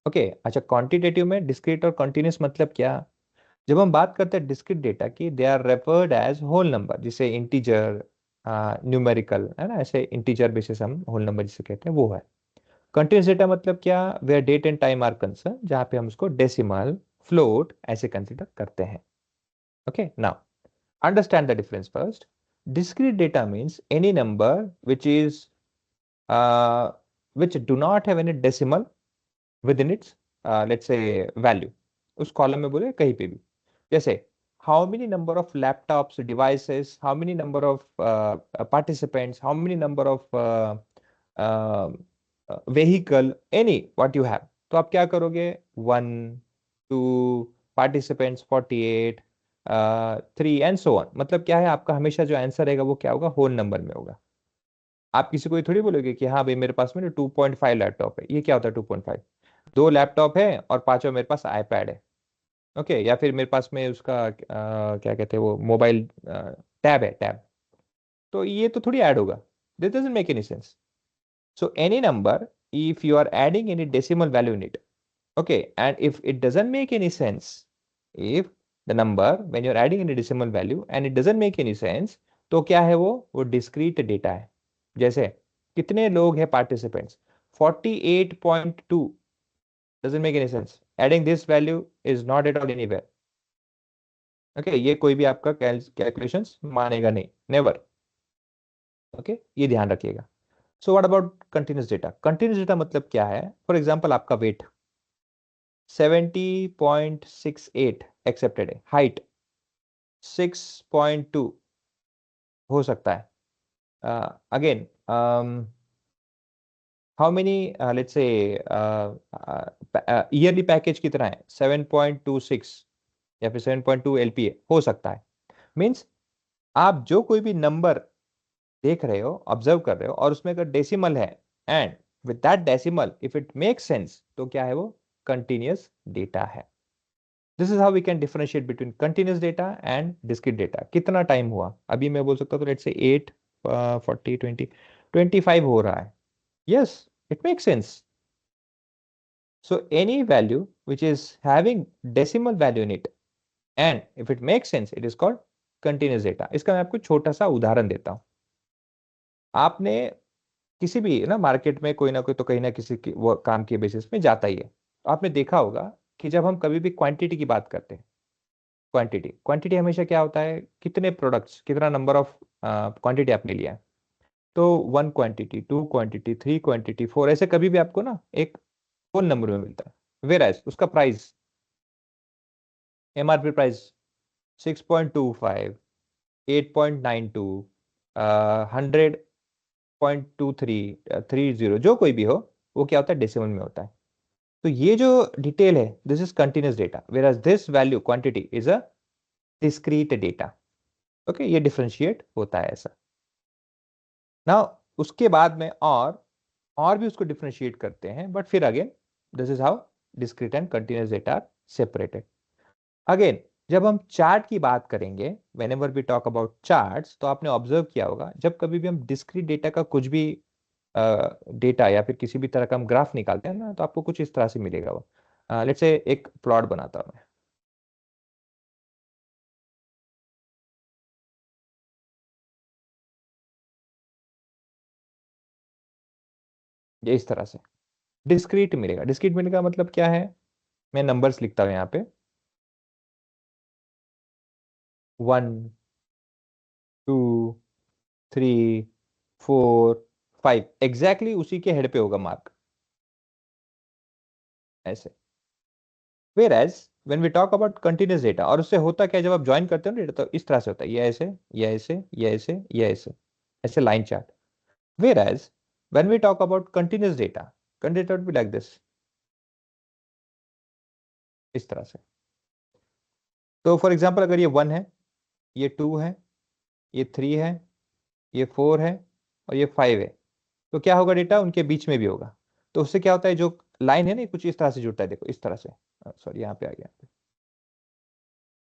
ओके, अच्छा, क्वांटिटेटिव में डिस्क्रीट और कंटिन्यूस मतलब क्या। जब हम बात करते हैं डिस्क्रीट डेटा की, they are referred as whole number, जिसे इंटीजर, न्यूमेरिकल है ना, ऐसे इंटीजर बेसिस हम होल नंबर जिसे कहते हैं वो है। कंटिन्यूस डेटा मतलब क्या, where date and time are concern, जहाँ पे हम उसको डेसिमल, फ्लोट ऐसे कंसिडर करते हैं। Okay, now understand the difference first. Discrete data means any number which is which do not have any decimal within its let's say value, उस column में बोले कहीं पे भी, जैसे how many number of laptops, devices, how many number of participants, how many number of uh, vehicle, any what you have, तो आप क्या करोगे, 1 2 participants 48 3 एंड सो ऑन। मतलब क्या है, आपका हमेशा जो आंसर रहेगा वो क्या होगा, होल नंबर में होगा। आप किसी को ये थोड़ी बोलोगे कि हाँ भाई मेरे पास में 2.5 लैपटॉप है, ये क्या होता है 2.5, 2 लैपटॉप है और पांचों मेरे पास आईपैड है, ओके, या फिर मेरे पास में उसका क्या कहते हैं वो मोबाइल टैब है, टैब, तो ये तो थोड़ी ऐड होगा, this doesn't make any sense. So any number, if you are adding any decimal value in it, okay, and if it doesn't make any sense, if the number when you're adding any decimal value and it doesn't make any sense, तो क्या है वो discrete data है। जैसे कितने लोग हैं participants, 48.2 doesn't make any sense, adding this value is not at all anywhere, okay, ये कोई भी आपका कैलकुलेशंस मानेगा नहीं, नेवर, ओके, ये ध्यान रखिएगा। So what about continuous data, continuous data मतलब क्या है, फॉर एग्जांपल आपका वेट 70.68 एक्सेप्टेड है, हाइट 6.2 हो सकता है, again how many let's say yearly package कितना है, 7.26 या फिर 7.2 LPA हो सकता है। मीन्स आप जो कोई भी नंबर देख रहे हो, ऑब्जर्व कर रहे हो, और उसमें अगर डेसिमल है and with that decimal if it make sense, तो क्या है वो, कंटिन्यूअस डेटा है। This is how we can differentiate between continuous data and discrete data. कितना टाइम हुआ, अभी मैं बोल सकता हूँ तो लेट्स से 8 40 20 25 हो रहा है। Yes, it make sense. So any value which is having decimal value in it and if it makes sense, it is called continuous data. इसका मैं आपको छोटा सा उदाहरण देता हूँ। आपने किसी भी ना मार्केट में कोई ना कोई तो कहीं ना किसी की वो काम के बेसिस में जाता ही है। तो आपने देखा होगा कि जब हम कभी भी क्वांटिटी की बात करते हैं, क्वांटिटी क्वांटिटी हमेशा क्या होता है, कितने प्रोडक्ट्स, कितना नंबर ऑफ क्वांटिटी आपने लिया है। तो 1 क्वांटिटी, 2 क्वांटिटी, 3 क्वांटिटी, 4, ऐसे कभी भी आपको ना एक फोन नंबर में मिलता है। वेयर एज उसका प्राइस, MRP प्राइस 6.25, 8.92, 100.2330, जो कोई भी हो, वो क्या होता है, डेसिमल में होता है। तो ये जो डिटेल है, this is continuous data, whereas this value quantity is a discrete data. Okay, ये डिफरेंशिएट होता है ऐसा। नाउ उसके बाद में और भी उसको डिफरेंशिएट करते हैं, बट फिर again this is how discrete and continuous data are separated. अगेन जब हम चार्ट की बात करेंगे, whenever we talk about charts, तो आपने ऑब्जर्व किया होगा जब कभी भी हम डिस्क्रीट डेटा का कुछ भी डेटा या फिर किसी भी तरह का हम ग्राफ निकालते हैं ना, तो आपको कुछ इस तरह से मिलेगा वो। लेट्स से एक प्लॉट बनाता हूं मैं, ये इस तरह से डिस्क्रीट मिलेगा। डिस्क्रीट मिलने का मतलब क्या है, मैं नंबर्स लिखता हूं यहाँ पे, 1 2 3 4 5, एग्जैक्टली उसी के हेड पे होगा मार्क, ऐसे। Whereas when we talk about continuous data, और उससे होता क्या है, जब आप ज्वाइन करते हो ना डेटा, तो इस तरह से होता है, ये ऐसे, ये ऐसे, ये ऐसे, ये ऐसे, ऐसे line chart. Whereas when we talk about continuous data, continuous would be like this, इस तरह से। तो फॉर एग्जांपल अगर ये 1 है, ये 2 है, ये 3 है, ये 4 है, और ये 5 है, तो क्या होगा, डेटा उनके बीच में भी होगा। तो उससे क्या होता है, जो लाइन है ना, कुछ इस तरह से जुड़ता है, देखो इस तरह से, सॉरी यहाँ पे आ गया।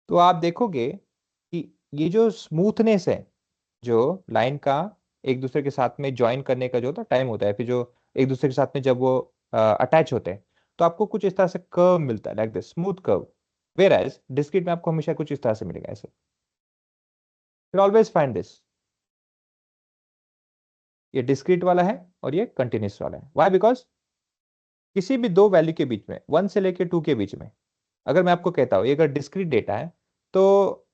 तो आप देखोगे कि ये जो स्मूथनेस है, जो लाइन का एक दूसरे के साथ में ज्वाइन करने का जो होता टाइम होता है, फिर जो एक दूसरे के साथ में जब वो अटैच होते हैं, तो आपको कुछ इस तरह से कर्व मिलता है, like this smooth curve. Whereas discrete में आपको हमेशा कुछ इस तरह से मिलेगा, ऐसे। फिर ऑलवेज फाइंड दिस, ये डिस्क्रीट वाला है और ये कंटिन्यूस वाला है। व्हाई? बिकॉज किसी भी दो वैल्यू के बीच में, 1 से लेके 2 के बीच में, अगर मैं आपको कहता हूं ये अगर डिस्क्रीट डेटा है, तो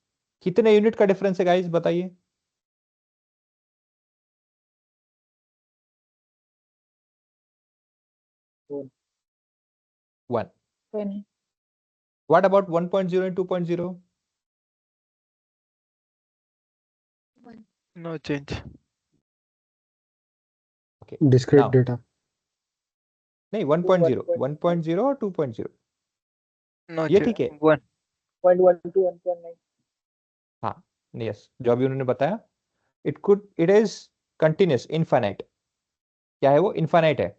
कितने यूनिट का डिफरेंस है गाइस, बताइए। 1। 10. What about 1.0 and 2.0? No change. Okay. Discrete Now, data. नहीं 1.0, 1.0 और 2.0, No ये change. ठीक है। 1. 1.1 to 1.9. हाँ, यस, जो अभी उन्होंने बताया, इट इज कंटिन्यूस, इनफाइनाइट। क्या है वो, इनफाइनाइट है।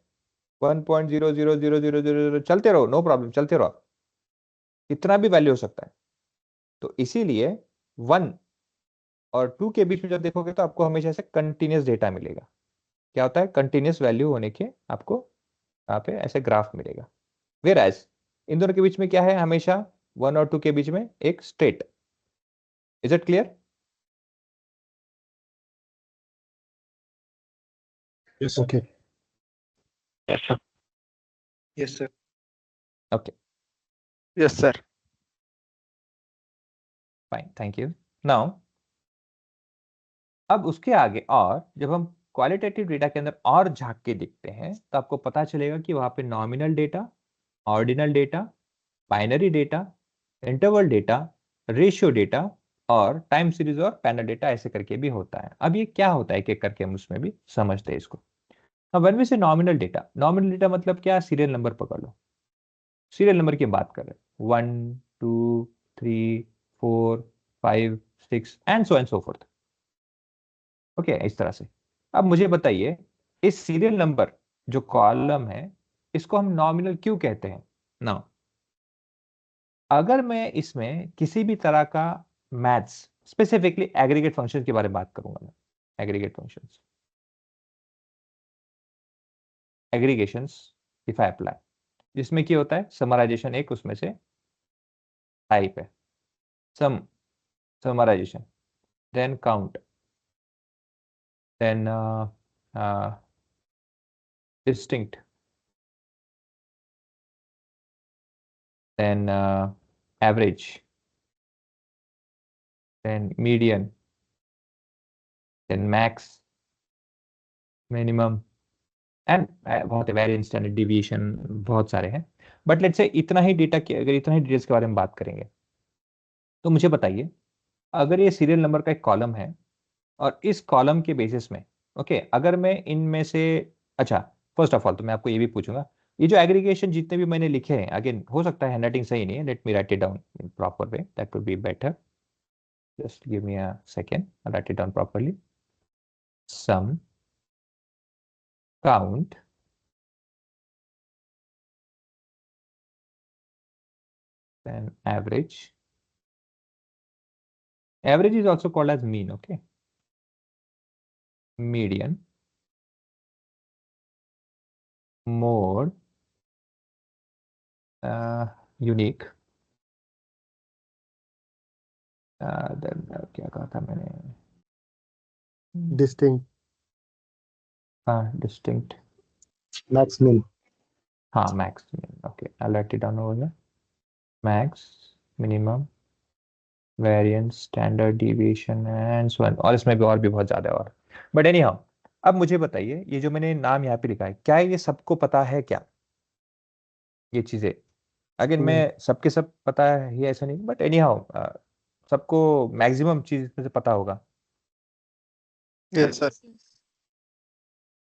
1.00000 चलते रहो, नो प्रॉब्लम, चलते रहो, कितना भी वैल्यू हो सकता है। तो इसीलिए 1 और 2 के बीच में जब देखोगे तो आपको हमेशा से कंटिन्यूस डेटा मिलेगा। क्या होता है, कंटिन्यूस वैल्यू होने के आपको यहाँ पे ऐसे ग्राफ मिलेगा। वेयर एज इन दोनों के बीच में क्या है, हमेशा 1 और 2 के बीच में एक straight. Is it clear? Yes, okay. Yes, sir. Yes, sir. Okay, Yes, sir. Fine, thank you. Now अब उसके आगे, और जब हम क्वालिटेटिव डेटा के अंदर और झांक के देखते हैं, तो आपको पता चलेगा कि वहां पे nominal data, ordinal data, binary data, interval data, ratio data, और टाइम सीरीज और पैनल डेटा, ऐसे करके भी होता है। अब ये क्या होता है, एक एक करके हम उसमें भी समझते हैं इसको। अब व्हेन वी से नॉमिनल डेटा मतलब क्या, सीरियल नंबर पकड़ लो, सीरियल नंबर की बात कर रहे हैं, 1 2 3 4 5 6 एंड सो फोर्थ। ओके, इस तरह से। अब मुझे बताइए, इस सीरियल नंबर जो कॉलम है, इसको हम नॉमिनल क्यों कहते हैं ना? अगर मैं इसमें किसी भी तरह का मैथ्स, स्पेसिफिकली एग्रीगेट फंक्शन के बारे में बात करूंगा, मैं aggregate functions, aggregations if I apply, जिसमें क्या होता है, समराइजेशन एक उसमें से टाइप है, sum, summarisation, then count, then distinct, then average, then median, then max, minimum and बहुत वेरिएंस, स्टैंडर्ड डिविएशन, बहुत सारे हैं। बट लेट्स से इतना ही डेटा की, अगर इतना ही डिटेल्स के बारे में बात करेंगे, तो मुझे बताइए, अगर ये सीरियल नंबर का एक कॉलम है और इस कॉलम के बेसिस में, ओके, अगर मैं इनमें से, अच्छा, फर्स्ट ऑफ ऑल तो मैं आपको ये भी पूछूंगा, ये जो एग्रीगेशन जितने भी मैंने लिखे हैं, अगेन हो सकता है हैंडराइटिंग सही नहीं है, let me write it down in proper way, that would be better, just give me a second, I write it down properly. Sum, count, then average. Average is also called as mean, okay? Median, mode, unique, then क्या कहा था मैंने, Distinct, हाँ, distinct, max, min. हाँ, max, min, okay, I'll write it down over there. Max, minimum, variance, standard deviation and so on, और इसमें भी और भी बहुत ज्यादा और, बट एनी हाउ, अब मुझे बताइए, ये जो मैंने नाम यहाँ पे लिखा है, क्या ये सबको पता है क्या, ये चीजें? अगेन मैं सबके सब पता है ये ऐसा नहीं, बट एनी हाउ सबको मैक्सिमम चीज इसमें से पता होगा। Yes sir.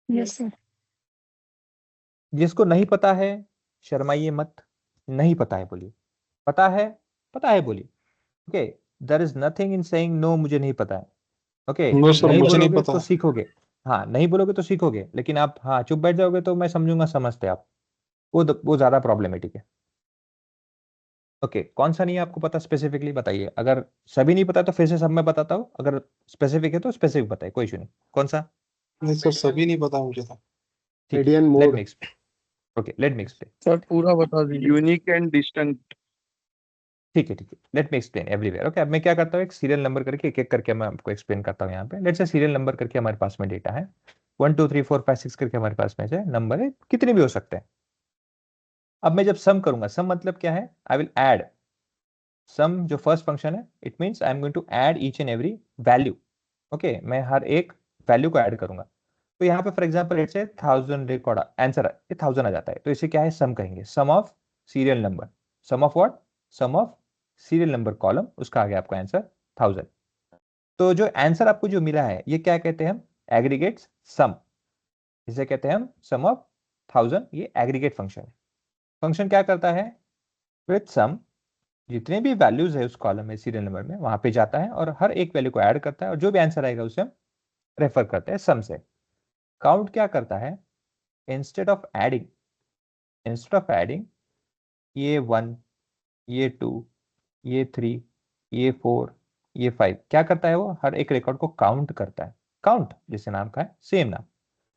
Yes, sir. जिसको नहीं पता है, शर्माइए मत, नहीं पता है बोलिए, पता है, पता है बोलिए, okay, there is nothing in saying no मुझे नहीं पता है, ओके, No, sir, नहीं मुझे नहीं बोलोगे पता। तो सीखोगे, हाँ, नहीं बोलोगे तो सीखोगे, लेकिन आप हाँ चुप बैठ जाओगे तो मैं समझूंगा समझते आप, वो ज्यादा प्रॉब्लमेटिक है। ओके, कौन सा नहीं है आपको पता, स्पेसिफिकली बताइए, अगर सभी नहीं पता तो फिर से सब मैं बताता हूँ, अगर स्पेसिफिक है तो स्पेसिफिक बताइए, कोई इशू नहीं, कौन सा? नहीं सर, सभी नहीं पता मुझे तो। ठीक है, Median let mode. Me explain, okay, let me explain, sir पूरा बता दीजिए। Unique and distinct. ठीक है, let me explain everywhere. Okay, अब मैं क्या करता हूँ, एक सीरियल नंबर करके एक एक करके मैं आपको एक्सप्लेन करता हूँ। यहाँ पे लेट्स से सीरियल नंबर करके हमारे पास में डेटा है, 1 2 3 4 5 6 करके हमारे पास में से नंबर है, कितने भी हो सकते हैं। अब मैं जब सम करूंगा, सम मतलब क्या है, आई विल ऐड, सम जो फर्स्ट फंक्शन है, it means I am going to add each and every value, okay, मैं हर एक वैल्यू को ऐड करूंगा। तो यहाँ पे for example let's say 1000 record answer, ये 1000 आ जाता है, तो इसे क्या है, सम कहेंगे, sum of serial number, sum of what, sum of serial number column, उसका आ गया आपका आंसर 1000। तो जो आंसर आपको जो मिला है, ये क्या कहते हैं हम, एग्रीगेट सम, इसे कहते हैं हम सम ऑफ 1000, ये एग्रीगेट फंक्शन है। फंक्शन क्या करता है, विथ सम, जितने भी वैल्यूज है उस कॉलम में सीरियल नंबर में, वहां पे जाता है और हर एक वैल्यू को ऐड करता है, और जो भी आंसर आएगा उसे हम रेफर करते हैं सम से। काउंट क्या करता है, इंस्टेड ऑफ एडिंग, ये 1, ये 2, ये 3, ये 4, ये 5, क्या करता है, वो हर एक रिकॉर्ड को काउंट करता है, काउंट जैसे नाम का है सेम नाम।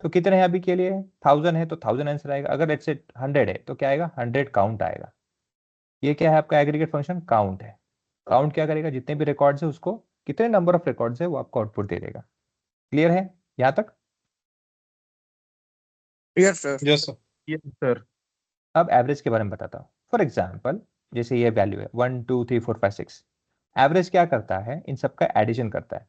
तो कितने हैं अभी के लिए, 1000 है तो 1000 आंसर आएगा, अगर लेट्स से 100 है तो क्या आएगा, 100 काउंट आएगा। ये क्या है आपका एग्रीगेट फंक्शन, काउंट है। काउंट क्या करेगा, जितने भी रिकॉर्ड्स है उसको, कितने नंबर ऑफ रिकॉर्ड्स है वो आपको आउटपुट दे देगा। क्लियर है यहाँ तक? Yes sir. Yes, sir. Yes sir. अब एवरेज के बारे में बताता हूँ। फॉर एग्जाम्पल, जैसे ये वैल्यू है 1 2 3 4 5 6, एवरेज क्या करता है, इन सबका एडिशन करता है।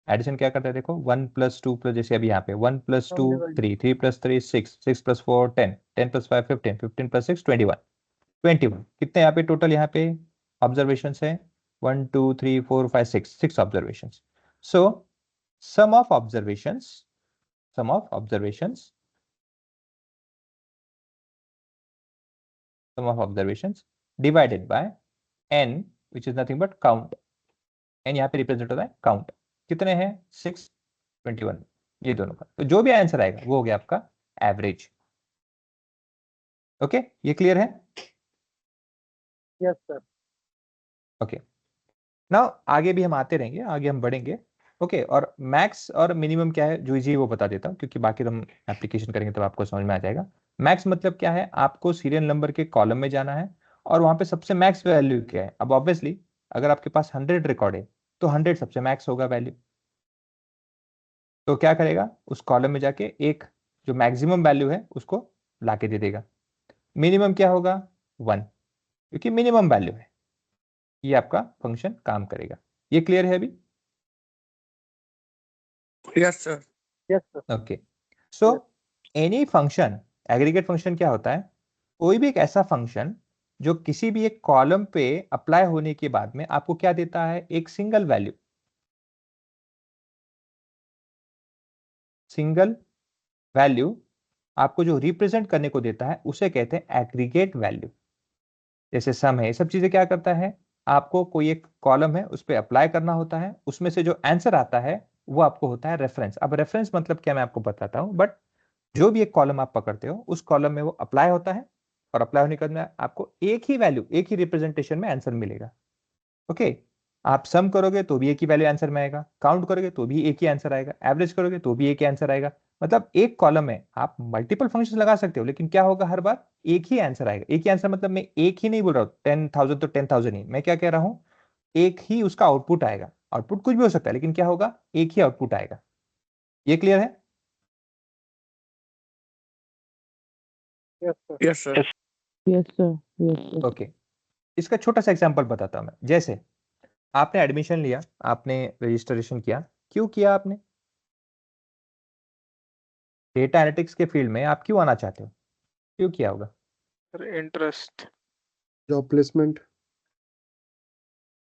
एडिशन क्या करता है, देखो 1 + 2 जैसे अभी यहाँ पे 1 + 2 3, 3 + 3 6, 6 + 4 10, 10 + 5 15, 15 + 6 21, 21 कितने यहाँ पे टोटल, यहाँ पे ऑब्जर्वेशन है 1 2 3 4 5 6 observation. So sum of observation sum of observations divided by n which is nothing but count. n यहाँ पे रिप्रेजेंट होता है काउंट. कितने हैं? 6, 21. ये दोनों का. तो जो भी आंसर आएगा वो हो गया आपका एवरेज. ओके, ये क्लियर है? Yes, sir. ओके. नाउ आगे भी हम आते रहेंगे, आगे हम बढ़ेंगे. ओके, और मैक्स और मिनिमम क्या है जो जी वो बता देता हूँ, क्योंकि बाकी हम एप्लीकेशन करेंगे तब आपको समझ में आ जाएगा. मैक्स मतलब क्या है? आपको सीरियल नंबर के कॉलम में जाना है और वहां पे सबसे मैक्स वैल्यू क्या है. अब ऑब्वियसली अगर आपके पास 100 रिकॉर्ड है तो 100 सबसे मैक्स होगा वैल्यू. तो क्या करेगा? उस कॉलम में जाके एक जो मैक्सिमम वैल्यू है उसको लाके दे देगा. मिनिमम क्या होगा? 1, क्योंकि मिनिमम वैल्यू है. ये आपका फंक्शन काम करेगा. ये क्लियर है अभी? Yes, sir. Yes, sir. Okay. So any function, aggregate function क्या होता है? कोई भी एक ऐसा फंक्शन जो किसी भी एक कॉलम पे अप्लाई होने के बाद में आपको क्या देता है? एक सिंगल वैल्यू. सिंगल वैल्यू आपको जो रिप्रेजेंट करने को देता है उसे कहते हैं एग्रीगेट वैल्यू. जैसे सम है, ये सब चीजें क्या करता है? आपको कोई एक कॉलम है उस पर अप्लाई करना होता है, उसमें से जो आंसर आता है वो आपको होता है रेफरेंस. अब रेफरेंस मतलब क्या मैं आपको बताता हूं, बट जो भी एक कॉलम आप पकड़ते हो उस कॉलम में वो अप्लाई होता है और अप्लाई होने के बाद आपको एक ही वैल्यू, एक ही रिप्रेजेंटेशन में आंसर मिलेगा. ओके. आप सम करोगे तो भी एक ही वैल्यू आंसर में आएगा, काउंट करोगे तो भी एक ही आंसर आएगा, एवरेज करोगे तो भी एक ही आंसर आएगा. मतलब एक कॉलम में आप मल्टीपल फंक्शन लगा सकते हो, लेकिन क्या होगा? हर बार एक ही आंसर आएगा. एक ही आंसर मतलब मैं एक ही नहीं बोल रहा हूँ 10,000 तो 10,000 ही. मैं क्या कह रहा हूं? एक ही उसका आउटपुट आएगा. आउटपुट कुछ भी हो सकता है, लेकिन क्या होगा? एक ही आउटपुट आएगा. ये क्लियर है? Yes, sir. Yes, sir. Yes, sir. Yes, sir. Okay. इसका छोटा सा एग्जांपल बताता हूं मैं. जैसे आपने एडमिशन लिया, आपने रजिस्ट्रेशन किया. क्यों किया आपने? डेटा एनालिटिक्स के फील्ड में आप क्यों आना चाहते हो? क्यों किया होगा? Interest. Job placement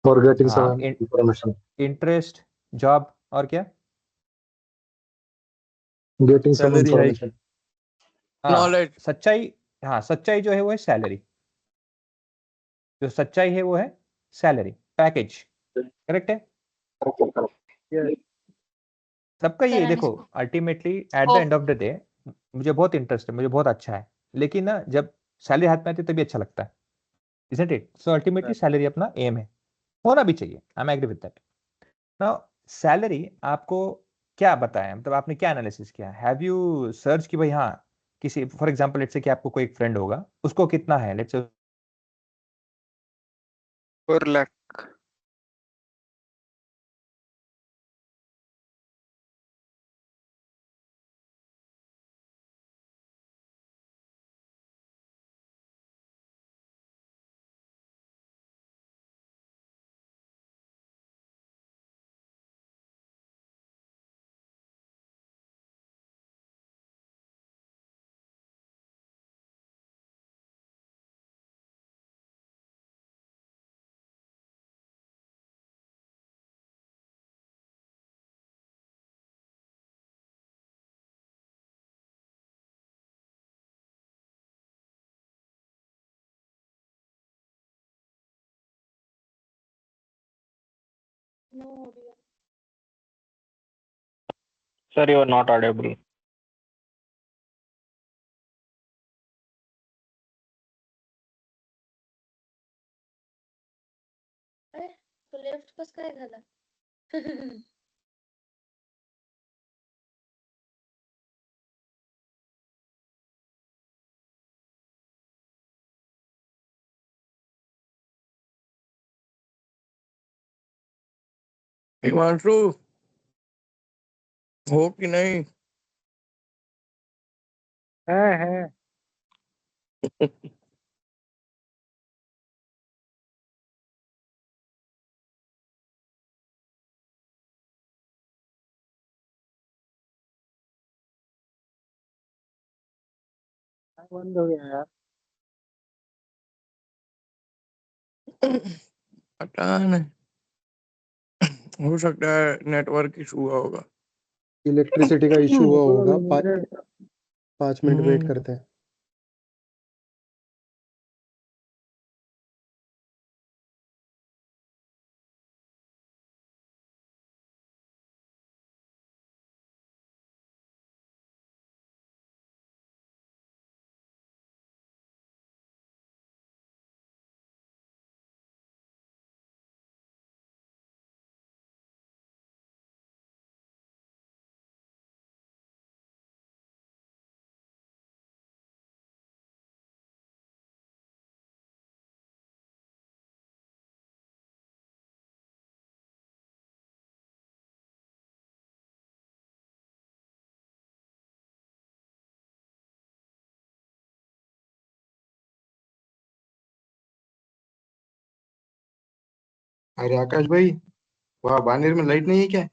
for getting हाँ, सम इंफॉर्मेशन. इंटरेस्ट, जॉब और क्या? Getting some Salary hike. Information. हाँ, Knowledge. सच्चाई. हाँ, सच्चाई जो है वो है सैलरी. जो सच्चाई है वो है सैलरी, पैकेज. करेक्ट है? Yes. सबका ये Sir, I'm देखो, ultimately at the end of the day मुझे बहुत इंटरेस्ट है, मुझे बहुत अच्छा है, लेकिन ना जब सैलरी हाथ में आती है तभी अच्छा लगता है. Isn't it? So ultimately salary अपना एम है, होना भी चाहिए. I am agree with that. Now salary आपको क्या बताया, मतलब आपने क्या एनालिसिस किया? हैव यू सर्च कि भाई हाँ किसी, फॉर एग्जांपल लेट्स से कि आपको कोई एक फ्रेंड होगा, उसको कितना है, let's say 4 lakh. no, dear. Sir, you are not audible. अरे तो लेफ्ट कसं काय झालं? हिमांशु हो कि नहीं? है. बंद हो गया यार. पता नहीं, हो सकता है नेटवर्क इशू हुआ होगा. इलेक्ट्रिसिटी का इशू हुआ होगा. 5 मिनट वेट हम्म. करते हैं. अरे आकाश भाई, वहाँ बानेर में लाइट नहीं है क्या?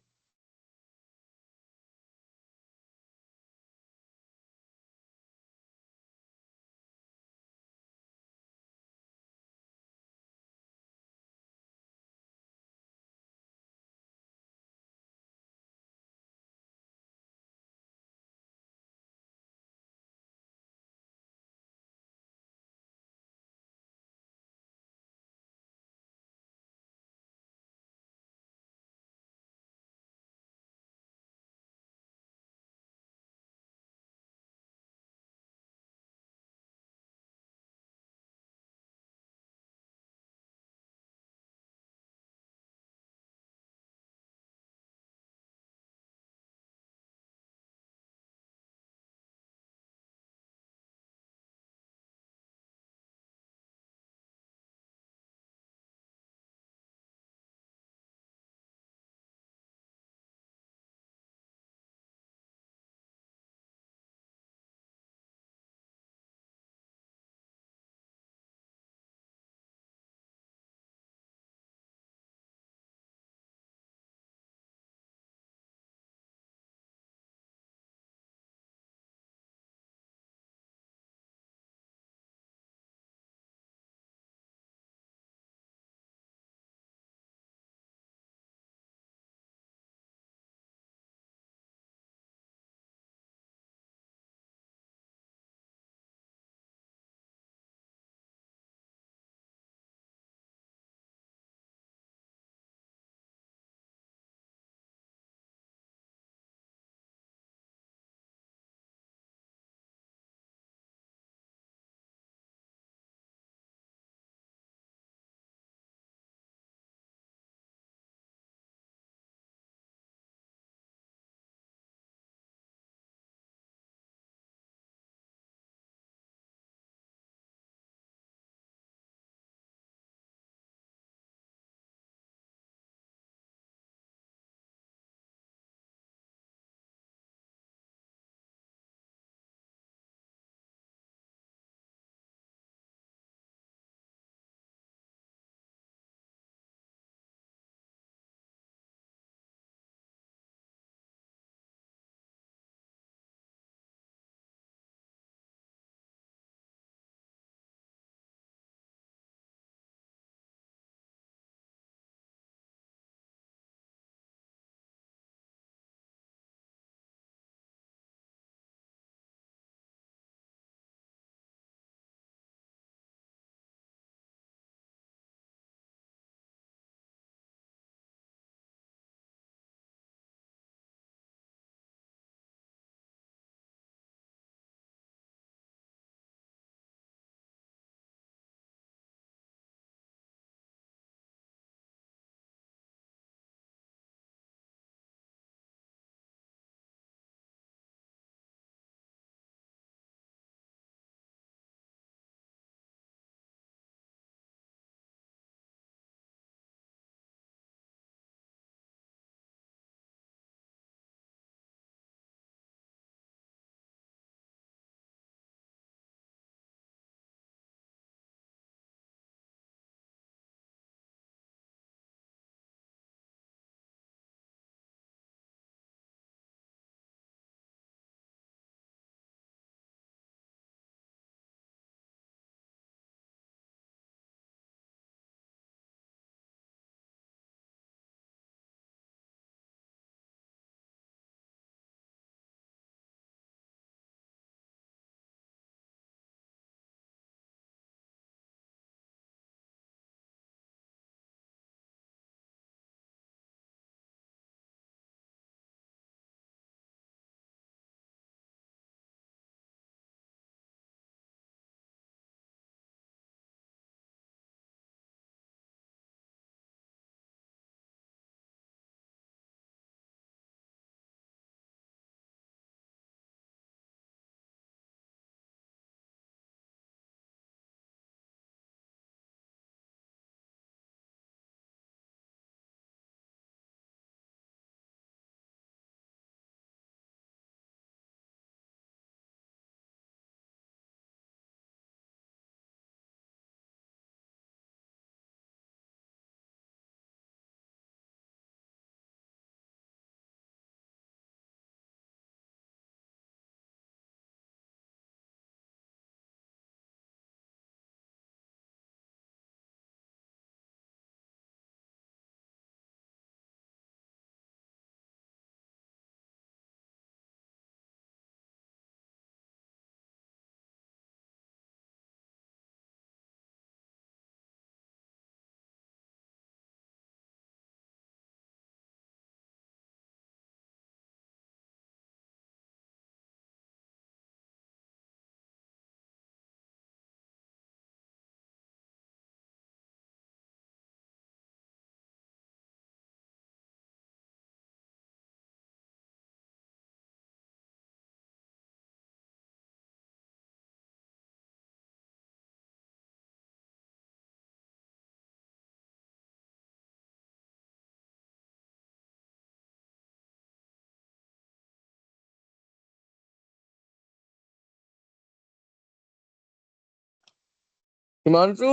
हिमांशु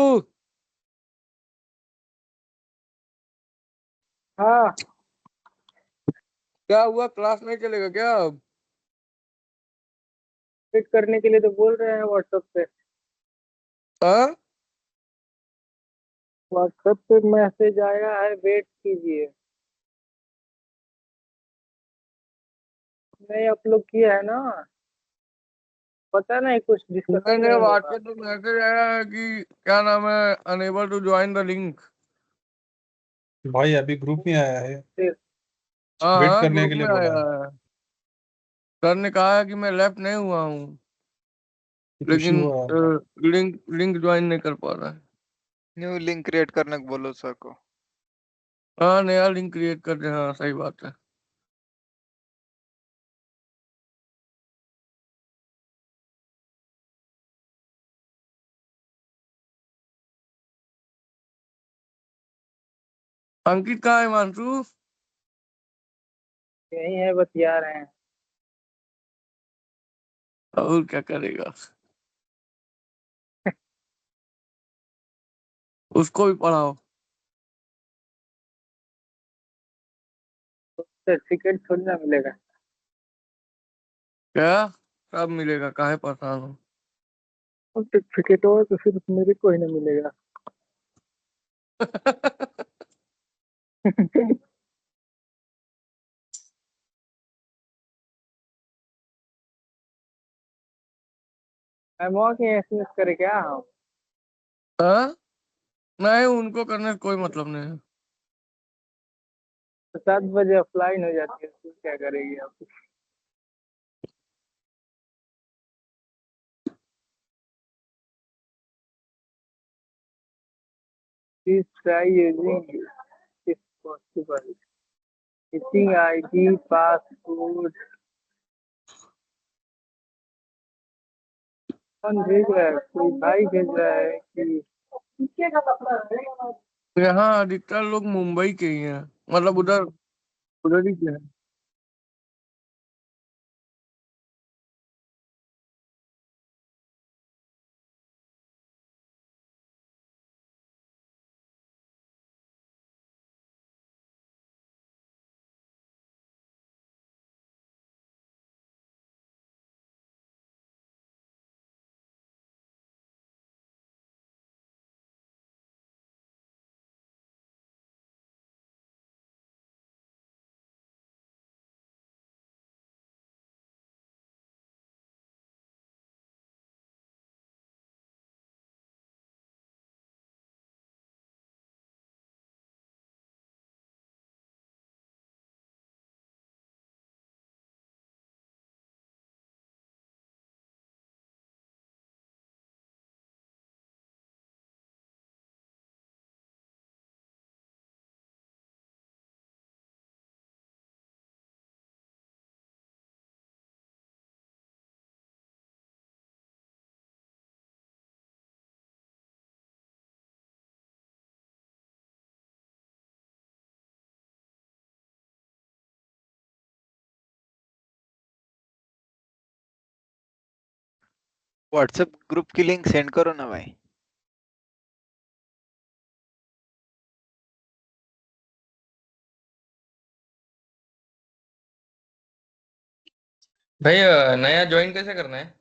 हाँ, क्या हुआ, क्लास नहीं चलेगा क्या अब? फिट करने के लिए तो बोल रहे हैं व्हाट्सएप पे। हाँ? व्हाट्सएप पे मैसेज आया है, वेट कीजिए। नहीं अपलोड किया है ना, पता नहीं कुछ डिस्कशन मैंने नहीं होगा। व्हाट्सएप पे मैसेज आया है कि क्या नाम है, unable to join the link. भाई अभी ग्रुप में आया है, फिर हाँ वेट हाँ, करने ग्रुप के लिए में बोला आया है। है। सर ने कहा है कि मैं लेफ्ट नहीं हुआ हूँ, कुछ लेकिन इश्यू हुआ है। लिंक लिंक ज्वाइन नहीं कर पा रहा है। न्यू लिंक क्रिएट करने को बोलो सर को। हाँ, नया लिंक क्रिएट कर दे। हाँ, सही बात है। अंकित कहाँ है हिमांशु? यही है, बतिया रहे हैं। और क्या करेगा, उसको भी पढ़ाओ। सर्टिफिकेट थोड़ी ना मिलेगा। क्या? कब मिलेगा, काहे परेशान हो? सर्टिफिकेट हो तो फिर मेरे को ही ना मिलेगा। मैं मौक के एसएमएस करे क्या हम? हाँ? नहीं, उनको करने से कोई मतलब नहीं है। तो 7 बजे ऑफलाइन हो जाती है, तो क्या करेगी आप? Please try using if possible. Missing ID, passport। कौन भेज रहा है? कोई भाई भेज रहा है कि यहाँ अधिकतर लोग मुंबई के ही हैं, मतलब उधर उधर ही के हैं। व्हाट्सएप ग्रुप की लिंक सेंड करो ना भाई। भाई नया ज्वाइन कैसे करना है?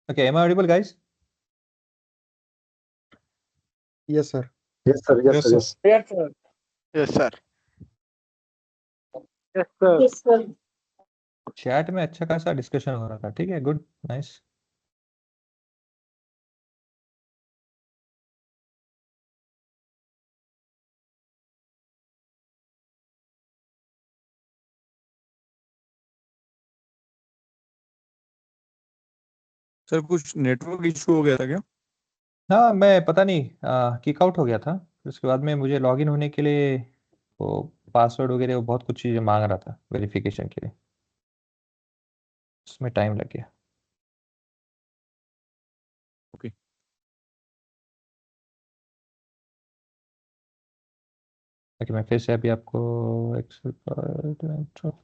Okay, am I audible, guys? Yes, sir. Yes, sir. Yes, Yes, sir. sir. Yes. Yes, sir. Yes, sir. Yes, sir. Yes, sir. Chat में अच्छा खासा डिस्कशन हो रहा था, ठीक है, गुड, नाइस। सर कुछ नेटवर्क इशू हो गया था क्या? हाँ, मैं पता नहीं किक आउट हो गया था, फिर उसके बाद में मुझे लॉगिन होने के लिए वो पासवर्ड वगैरह वो बहुत कुछ चीज़ें मांग रहा था वेरिफिकेशन के लिए, उसमें टाइम लग गया। ओके। ताकि मैं फिर से अभी आपको एक्सेल पर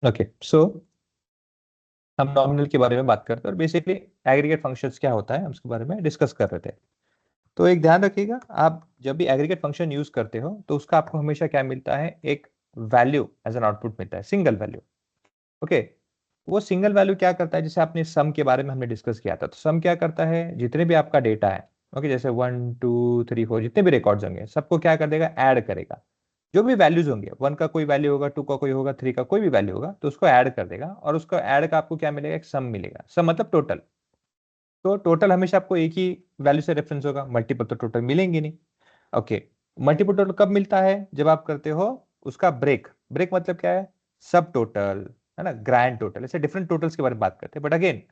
ओके, सो हम नॉमिनल के बारे में बात करते हैं और बेसिकली एग्रीगेट फंक्शंस क्या होता है हम उसके बारे में डिस्कस कर रहे थे। तो एक ध्यान रखिएगा, आप जब भी एग्रीगेट फंक्शन यूज करते हो तो उसका आपको हमेशा क्या मिलता है, एक वैल्यू एज एन आउटपुट मिलता है, सिंगल वैल्यू। ओके, वो सिंगल वैल्यू क्या करता है, जैसे आपने सम के बारे में हमने डिस्कस किया था, तो सम क्या करता है, जितने भी आपका डेटा है, ओके, जैसे 1 2 3 4 जितने भी रिकॉर्ड्स होंगे सबको क्या कर देगा, ऐड करेगा। जो भी वैल्यूज होंगे, 1 का कोई वैल्यू होगा, 2 का कोई होगा, 3 का कोई भी वैल्यू होगा, तो उसको ऐड कर देगा और उसको ऐड का आपको क्या मिलेगा, एक सम मिलेगा। सम मतलब टोटल। तो टोटल हमेशा आपको एक ही वैल्यू से रेफरेंस होगा, मल्टीपल तो टोटल मिलेंगे नहीं। ओके, मल्टीपल टोटल कब मिलता है, जब आप करते हो उसका ब्रेक। ब्रेक मतलब क्या है, सब टोटल, है ना, ग्रैंड टोटल, ऐसे डिफरेंट टोटल्स के बारे में बात करते हैं, बट अगेन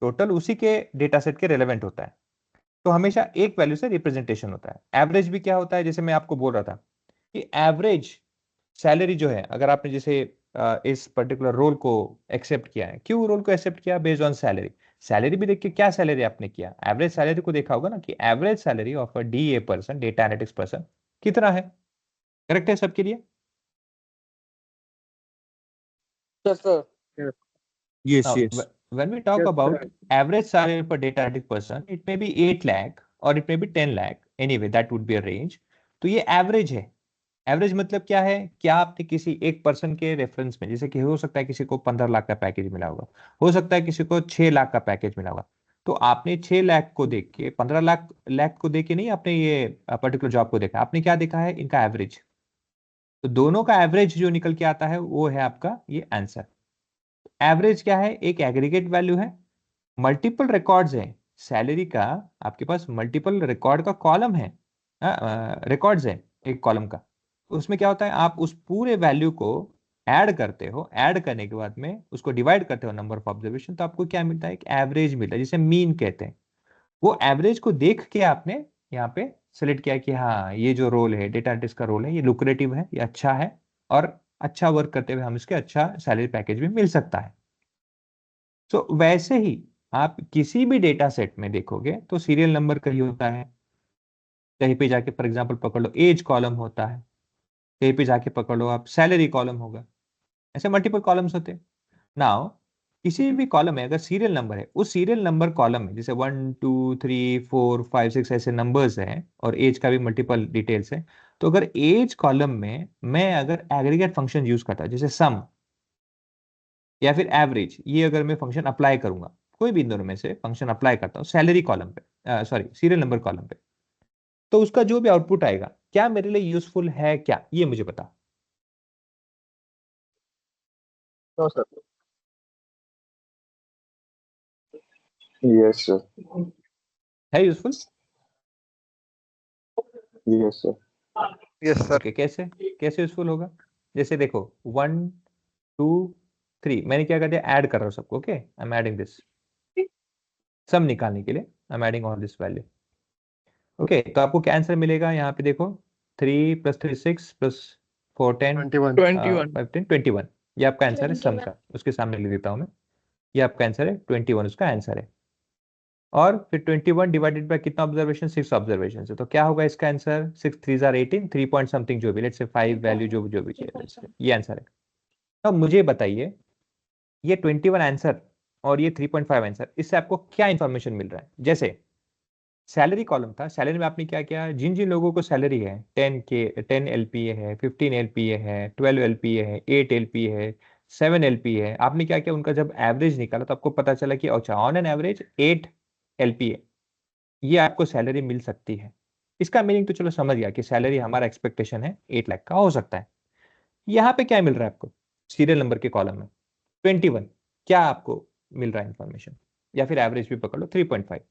टोटल उसी के डेटा सेट के रेलेवेंट होता है। तो हमेशा एक वैल्यू से रिप्रेजेंटेशन होता है। एवरेज भी क्या होता है, जैसे मैं आपको बोल रहा था कि एवरेज सैलरी जो है, अगर आपने जैसे इस पर्टिकुलर रोल को एक्सेप्ट किया है, क्यों रोल को एक्सेप्ट किया, बेस्ड ऑन सैलरी। सैलरी भी देख के क्या सैलरी आपने किया, एवरेज सैलरी को देखा होगा ना, कि average salary of a DA person, data analytics person कितना है। करेक्ट है सबके लिए? Yes, sir. Yes, Now, yes. when we talk Yes, about sir. average salary per data analytic person, it may be 8 lakh or it may be 10 lakh. Anyway, that would be a range. तो ये average है। Average मतलब क्या है, क्या आपने किसी एक पर्सन के रेफरेंस में, जैसे कि हो सकता है किसी को 15 लाख का पैकेज मिला होगा, हो सकता है किसी को 6 लाख का पैकेज मिला होगा। तो आपने 6 लाख को देख के, 15 लाख लाख को देख के नहीं आपने ये पर्टिकुलर जॉब को देखा, आपने क्या देखा है, इनका एवरेज। तो दोनों का एवरेज जो निकल के आता है वो है आपका ये आंसर। एवरेज क्या है, एक एग्रीगेट वैल्यू है, मल्टीपल रिकॉर्ड्स है सैलरी का, आपके पास मल्टीपल रिकॉर्ड का कॉलम है, रिकॉर्ड्स है एक कॉलम का। उसमें क्या होता है, आप उस पूरे वैल्यू को ऐड करते हो, ऐड करने के बाद में उसको डिवाइड करते हो नंबर ऑफ ऑब्जर्वेशन, तो आपको क्या मिलता है, एक एवरेज मिलता है, जिसे मीन कहते हैं। वो एवरेज को देख के आपने यहाँ पे सेलेक्ट किया कि हाँ, ये जो रोल है, डेटा एनालिटिक्स का रोल है, ये लुक्रेटिव है, ये अच्छा है, और अच्छा वर्क करते हुए हम इसके अच्छा सैलरी पैकेज भी मिल सकता है। तो वैसे ही आप किसी भी डेटा सेट में देखोगे तो सीरियल नंबर कहीं होता है, कहीं पे जाके फॉर एग्जांपल पकड़ लो एज कॉलम होता है, कहीं पे जाके पकड़ लो आप सैलरी कॉलम होगा, ऐसे मल्टीपल कॉलम्स होते हैं। नाउ किसी भी कॉलम में अगर सीरियल नंबर है, उस सीरियल नंबर कॉलम में जैसे 1 2 3 4 5 6 ऐसे नंबर्स हैं और एज का भी मल्टीपल डिटेल्स है, तो अगर एज कॉलम में मैं अगर एग्रीगेट फंक्शन यूज करता जैसे सम या फिर एवरेज, ये अगर मैं फंक्शन अप्लाई करूंगा, कोई भी इन दोनों में से फंक्शन अप्लाई करता हूँ सैलरी कॉलम पे, सॉरी सीरियल नंबर कॉलम पे, तो उसका जो भी आउटपुट आएगा क्या मेरे लिए यूजफुल है क्या, ये मुझे बता। No, sir. Yes, sir. है useful? Yes, sir. Yes, sir. Okay, कैसे कैसे यूजफुल होगा, जैसे देखो 1 2 3 मैंने क्या कर दिया, ऐड कर रहा हूँ सबको, okay, I am adding this, sum निकालने के लिए I am adding all this value. Okay, तो आपको क्या आंसर मिलेगा, यहाँ पे देखो 3 + 3 6 + 4 10 21. 21. 5 10 21, ये आपका आंसर है सम 21. का, उसके सामने लिख देता हूँ मैं, ये आपका आंसर है 21, उसका आंसर है। और फिर 21 डिवाइडेड बाय कितना ऑब्जर्वेशन, 6 ऑब्जर्वेशन से, तो क्या होगा इसका आंसर, 6 3 18, 3 पॉइंट समथिंग जो भी, लेट्स से 5 वैल्यू जो भी चाहिए, let's say, ये आंसर है। अब मुझे बताइए ये 21 आंसर और ये 3.5 आंसर, इससे आपको क्या इंफॉर्मेशन मिल रहा है। जैसे सैलरी कॉलम था, सैलरी में आपने क्या किया, जिन जिन लोगों को सैलरी है 10 LPA है, 15 LPA है, 12 LPA है, 8 LPA है, 7 LPA है, आपने क्या किया, उनका जब एवरेज निकाला तो आपको पता चला कि अच्छा ऑन एन एवरेज 8 LPA ये आपको सैलरी मिल सकती है। इसका मीनिंग तो चलो समझ गया कि सैलरी हमारा एक्सपेक्टेशन है 8 लाख का हो सकता है। यहाँ पे क्या मिल रहा है आपको, सीरियल नंबर के कॉलम में 21 क्या आपको मिल रहा है इंफॉर्मेशन, या फिर एवरेज भी पकड़ लो 3.5,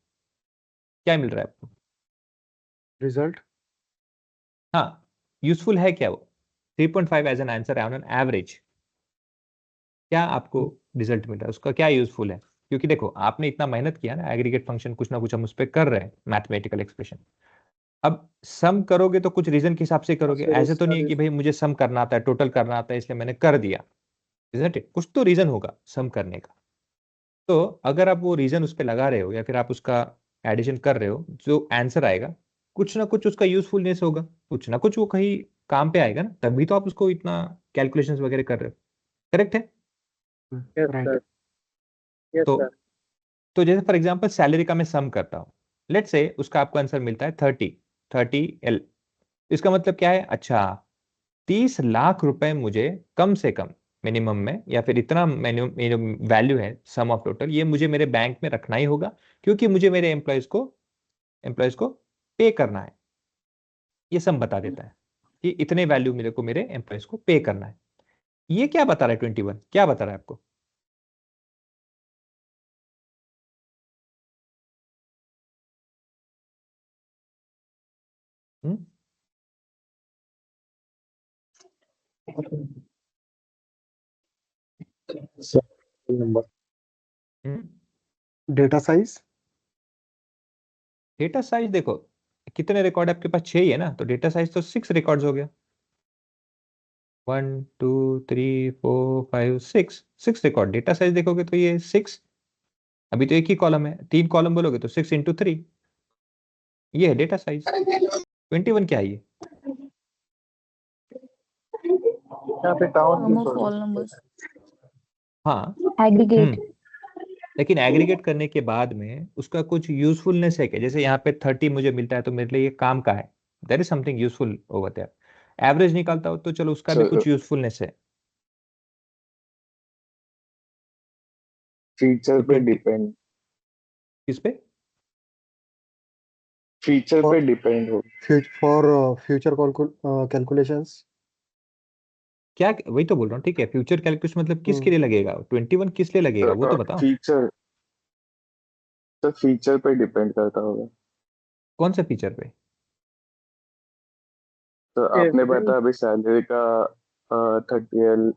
क्या मिल रहा है आपको रिजल्ट। हाँ, यूजफुल है क्या वो 3.5 as an answer on an average, क्या आपको रिजल्ट मिल रहा है, उसका क्या यूजफुल है। क्योंकि देखो आपने इतना मेहनत किया ना, एग्रीगेट फंक्शन कुछ ना कुछ हम उस पर कर रहे हैं, मैथमेटिकल एक्सप्रेशन। अब सम करोगे तो कुछ रीजन के हिसाब से करोगे, ऐसे तो नहीं है कि भाई मुझे सम करना आता है, टोटल करना आता है इसलिए मैंने कर दिया, इजंट इट, कुछ तो रीजन होगा सम करने का। तो अगर आप वो रीजन उस पर लगा रहे हो या फिर आप उसका एडिशन कर रहे हो, जो आंसर आएगा कुछ ना कुछ उसका यूजफुलनेस होगा, कुछ ना कुछ वो कहीं काम पे आएगा ना, तभी तो आप उसको इतना कैलकुलेशंस वगैरह कर रहे हो। करेक्ट है। यस सर, यस तो सर। तो जैसे फॉर एग्जांपल सैलरी का मैं सम करता हूँ, लेट्स से उसका आपको आंसर मिलता है 30 L। इसका मतलब क्या है, अच्छा 30 लाख रुपए मुझे कम से कम मिनिमम में, या फिर इतना वैल्यू है सम ऑफ टोटल, ये मुझे मेरे बैंक में रखना ही होगा, क्योंकि मुझे मेरे एम्प्लॉयज को पे करना है। ये सम बता देता है कि इतने वैल्यू मेरे को मेरे एम्प्लॉयज को पे करना है। ये क्या बता रहा है 21, क्या बता रहा है आपको, hmm? Number. Hmm? Data size. Data size देखो कितने रिकॉर्ड आपके पास, 6 ही है ना, तो डेटा साइज तो 6 रिकॉर्ड्स हो गया, 1 2 3 4 5 6 रिकॉर्ड, डेटा साइज देखोगे तो ये 6, अभी तो एक ही कॉलम है, 3 कॉलम बोलोगे तो 6 इंटू 3, ये है डेटा साइज। 21 क्या है ये, यहाँ पे count Sum of all numbers. हाँ Aggregate. लेकिन एग्रीगेट करने के बाद में उसका कुछ यूजफुलनेस है क्या, जैसे यहाँ पे 30 मुझे मिलता है तो मेरे लिए ये काम का है, there is something useful over there. Average निकालता हो तो चलो उसका भी कुछ यूजफुलनेस है। फीचर पे 20 डिपेंड, किस पे, फीचर पे डिपेंड हो। For future calculations. क्या वही तो बोल रहा हूँ, ठीक है, फ्यूचर कैलकुलेशन मतलब किसके लिए लगेगा, 21 किस लिए लगेगा वो तो बताओ, फीचर तो फीचर पे डिपेंड करता होगा। कौन सा फीचर पे, तो आपने बताया अभी सैलरी का 30L,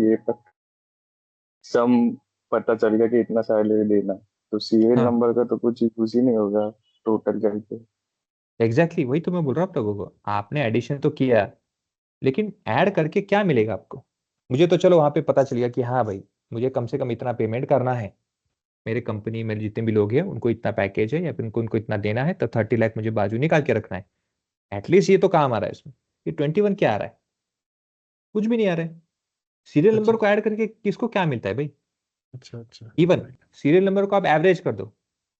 ये सम पता चल गया कि इतना सैलरी देना, तो सीरियल हाँ नंबर का तो कुछ यूज ही नहीं होगा टोटल करके। एग्जैक्टली वही तो मैं बोल रहा हूँ आप लोगों को, आपने एडिशन तो किया लेकिन ऐड करके क्या मिलेगा आपको। मुझे तो चलो वहां पे पता चल गया कि हाँ भाई मुझे कम से कम इतना पेमेंट करना है, मेरे कंपनी में जितने भी लोग हैं उनको इतना पैकेज है या फिर उनको उनको इतना देना है, तो 30 लाख मुझे बाजू निकाल के रखना है, एटलीस्ट ये तो काम आ रहा है इसमें। ये 21 क्या आ रहा है, कुछ भी नहीं आ रहा है। सीरियल नंबर को ऐड करके किसको क्या मिलता है भाई, अच्छा अच्छा। इवन सीरियल नंबर को आप एवरेज कर दो,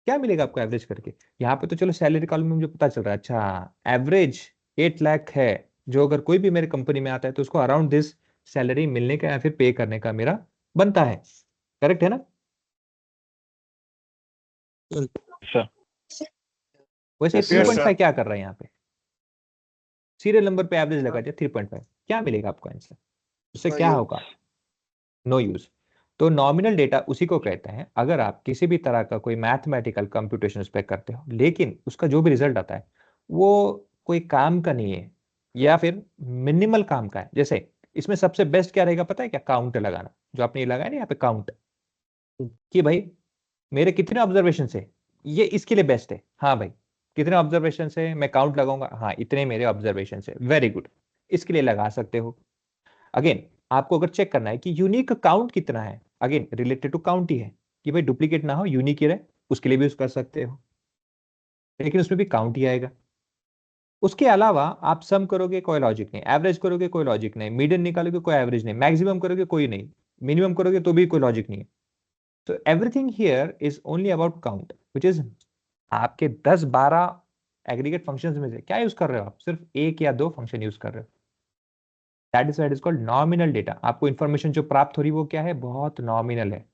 क्या मिलेगा आपको एवरेज करके। यहाँ पे तो चलो सैलरी कॉलम में मुझे पता चल रहा है, अच्छा एवरेज 8 लाख है, जो अगर कोई भी मेरे कंपनी में आता है तो उसको अराउंड दिस सैलरी मिलने का या फिर पे करने का मेरा बनता है। करेक्ट है ना। सर वैसे Yes, 3.5 क्या कर रहा है यहाँ पे, सीरियल नंबर पे एवरेज लगा दिया 3.5, क्या मिलेगा आपको आंसर, उससे क्या होगा, नो यूज। तो नॉमिनल डेटा उसी को कहते हैं अगर आप किसी भी तरह का कोई मैथमेटिकल कंप्यूटेशन उस पर करते हो लेकिन उसका जो भी रिजल्ट आता है वो कोई काम का नहीं है या फिर मिनिमल काम का है। जैसे इसमें सबसे बेस्ट क्या रहेगा पता है क्या, काउंट लगाना, जो आपने ये लगाया ना यहाँ पे काउंट, कि भाई मेरे कितने ऑब्जर्वेशन है, ये इसके लिए बेस्ट है। हाँ भाई कितने ऑब्जर्वेशन है मैं काउंट लगाऊंगा, हाँ इतने मेरे ऑब्जर्वेशन है, वेरी गुड, इसके लिए लगा सकते हो। अगेन आपको अगर चेक करना है कि यूनिक काउंट कितना है, अगेन रिलेटेड टू काउंट ही है कि भाई डुप्लीकेट ना हो, यूनिक ही रहे, उसके लिए भी यूज कर सकते हो, लेकिन उसमें भी काउंट ही आएगा। उसके अलावा आप सम करोगे कोई लॉजिक नहीं, एवरेज करोगे कोई लॉजिक नहीं, मीडियन निकालोगे कोई एवरेज नहीं, मैक्सिमम करोगे कोई नहीं, मिनिमम करोगे तो भी कोई लॉजिक नहीं है। तो everything here is only about count, which is आपके 10-12 एग्रीगेट फंक्शंस में से क्या यूज कर रहे हो आप? सिर्फ एक या दो फंक्शन यूज कर रहे हो। That is called nominal data. आपको इंफॉर्मेशन जो प्राप्त हो रही है वो क्या है? बहुत नॉमिनल है।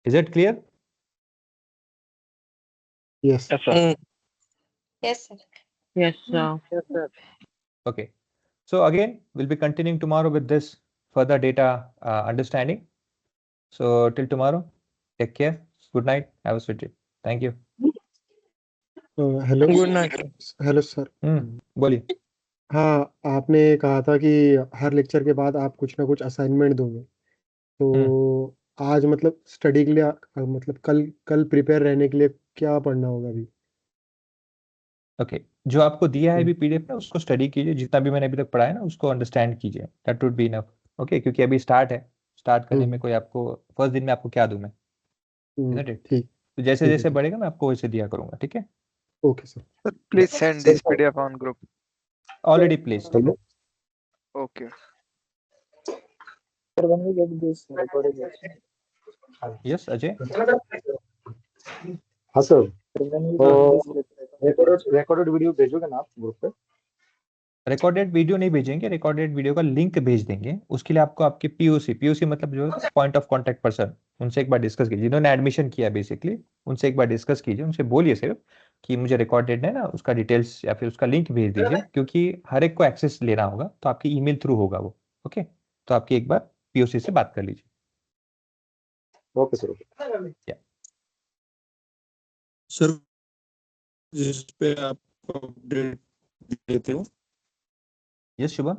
Is it clear? Yes. Yes, sir. Yes, sir. Yes, sir. Okay. So again, we'll be continuing tomorrow with this further data understanding. So till tomorrow, take care. Good night. Have a sweet day. Thank you. Hello Good night. Hello sir. बोलिए। हाँ, आपने कहा था कि हर lecture के बाद आप कुछ ना कुछ असाइनमेंट दोगे, तो आज मतलब स्टडी के लिए मतलब कल प्रिपेयर रहने के लिए क्या पढ़ना होगा अभी? ओके, जो आपको दिया है अभी पीडीएफ में उसको स्टडी कीजिए, जितना भी मैंने अभी तक पढ़ाया ना उसको अंडरस्टैंड कीजिए, that would be enough. Okay, क्योंकि अभी स्टार्ट है, स्टार्ट करने में कोई आपको फर्स्ट दिन में आपको क्या दूं मैं, isn't it? ठीक, तो जैसे ठीक है, जैसे ठीक। बढ़ेगा मैं आपको वैसे दिया करूंगा, ठीक है? Okay sir. Sir, please send this PDF on group. Already placed. Okay. Sir, when we get this recorded lecture, yes Ajay. हाँ सर, when we तो get this recorded recorded video भेजोगे ना आप ग्रुप पे? रिकॉर्डेड वीडियो नहीं भेजेंगे, recorded video का link भेज देंगे। उसके लिए आपको आपके पीओसी मतलब जो है पॉइंट ऑफ कांटेक्ट पर्सन, उनसे एक बार डिस्कस कीजिए, जिन्होंने एडमिशन किया बेसिकली, उनसे एक बार डिस्कस कीजिए, उनसे बोलिए सिर्फ कि मुझे रिकॉर्डेड है ना उसका डिटेल्स या फिर उसका लिंक भेज दीजिए, क्योंकि हर एक को एक्सेस लेना होगा, तो आपकी ईमेल थ्रू होगा वो। ओके, तो आपकी एक बार पीओसी से बात कर लीजिए। Okay sir. सर जिस पे आप अपडेट देते हो, यस शुभम।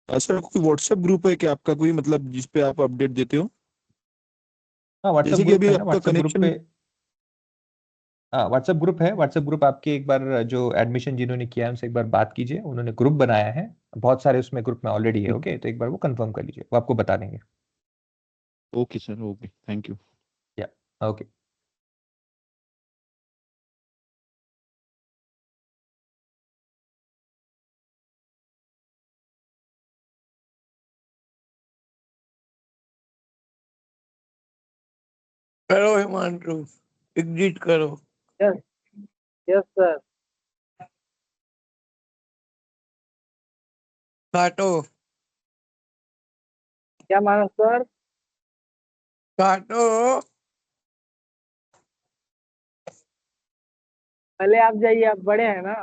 सर कोई व्हाट्सएप ग्रुप है क्या आपका, कोई मतलब जिस पे आप अपडेट देते हो? हाँ व्हाट्सएप जैसे कि ग्रुप अभी है ना, आपका व्हाट्सएप ग्रुप पे। कनेक्शन। हाँ व्हाट्सएप ग्रुप है, व्हाट्सएप ग्रुप आपके एक बार जो एडमिशन जिन्होंने किया है उनसे एक बार बात कीजिए, उन्होंने ग्रुप बनाया है, बहुत सारे उसमें ग्रुप में ऑलरेडी है। ओके, तो एक बार वो कंफर्म कर लीजिए, वो आपको बता देंगे। Okay sir, okay, thank you. या ओके। करो हिमांशु, एग्जिट करो। Yes, sir. काटो क्या मानो सर? काटो। पहले आप जाइए, आप बड़े हैं ना।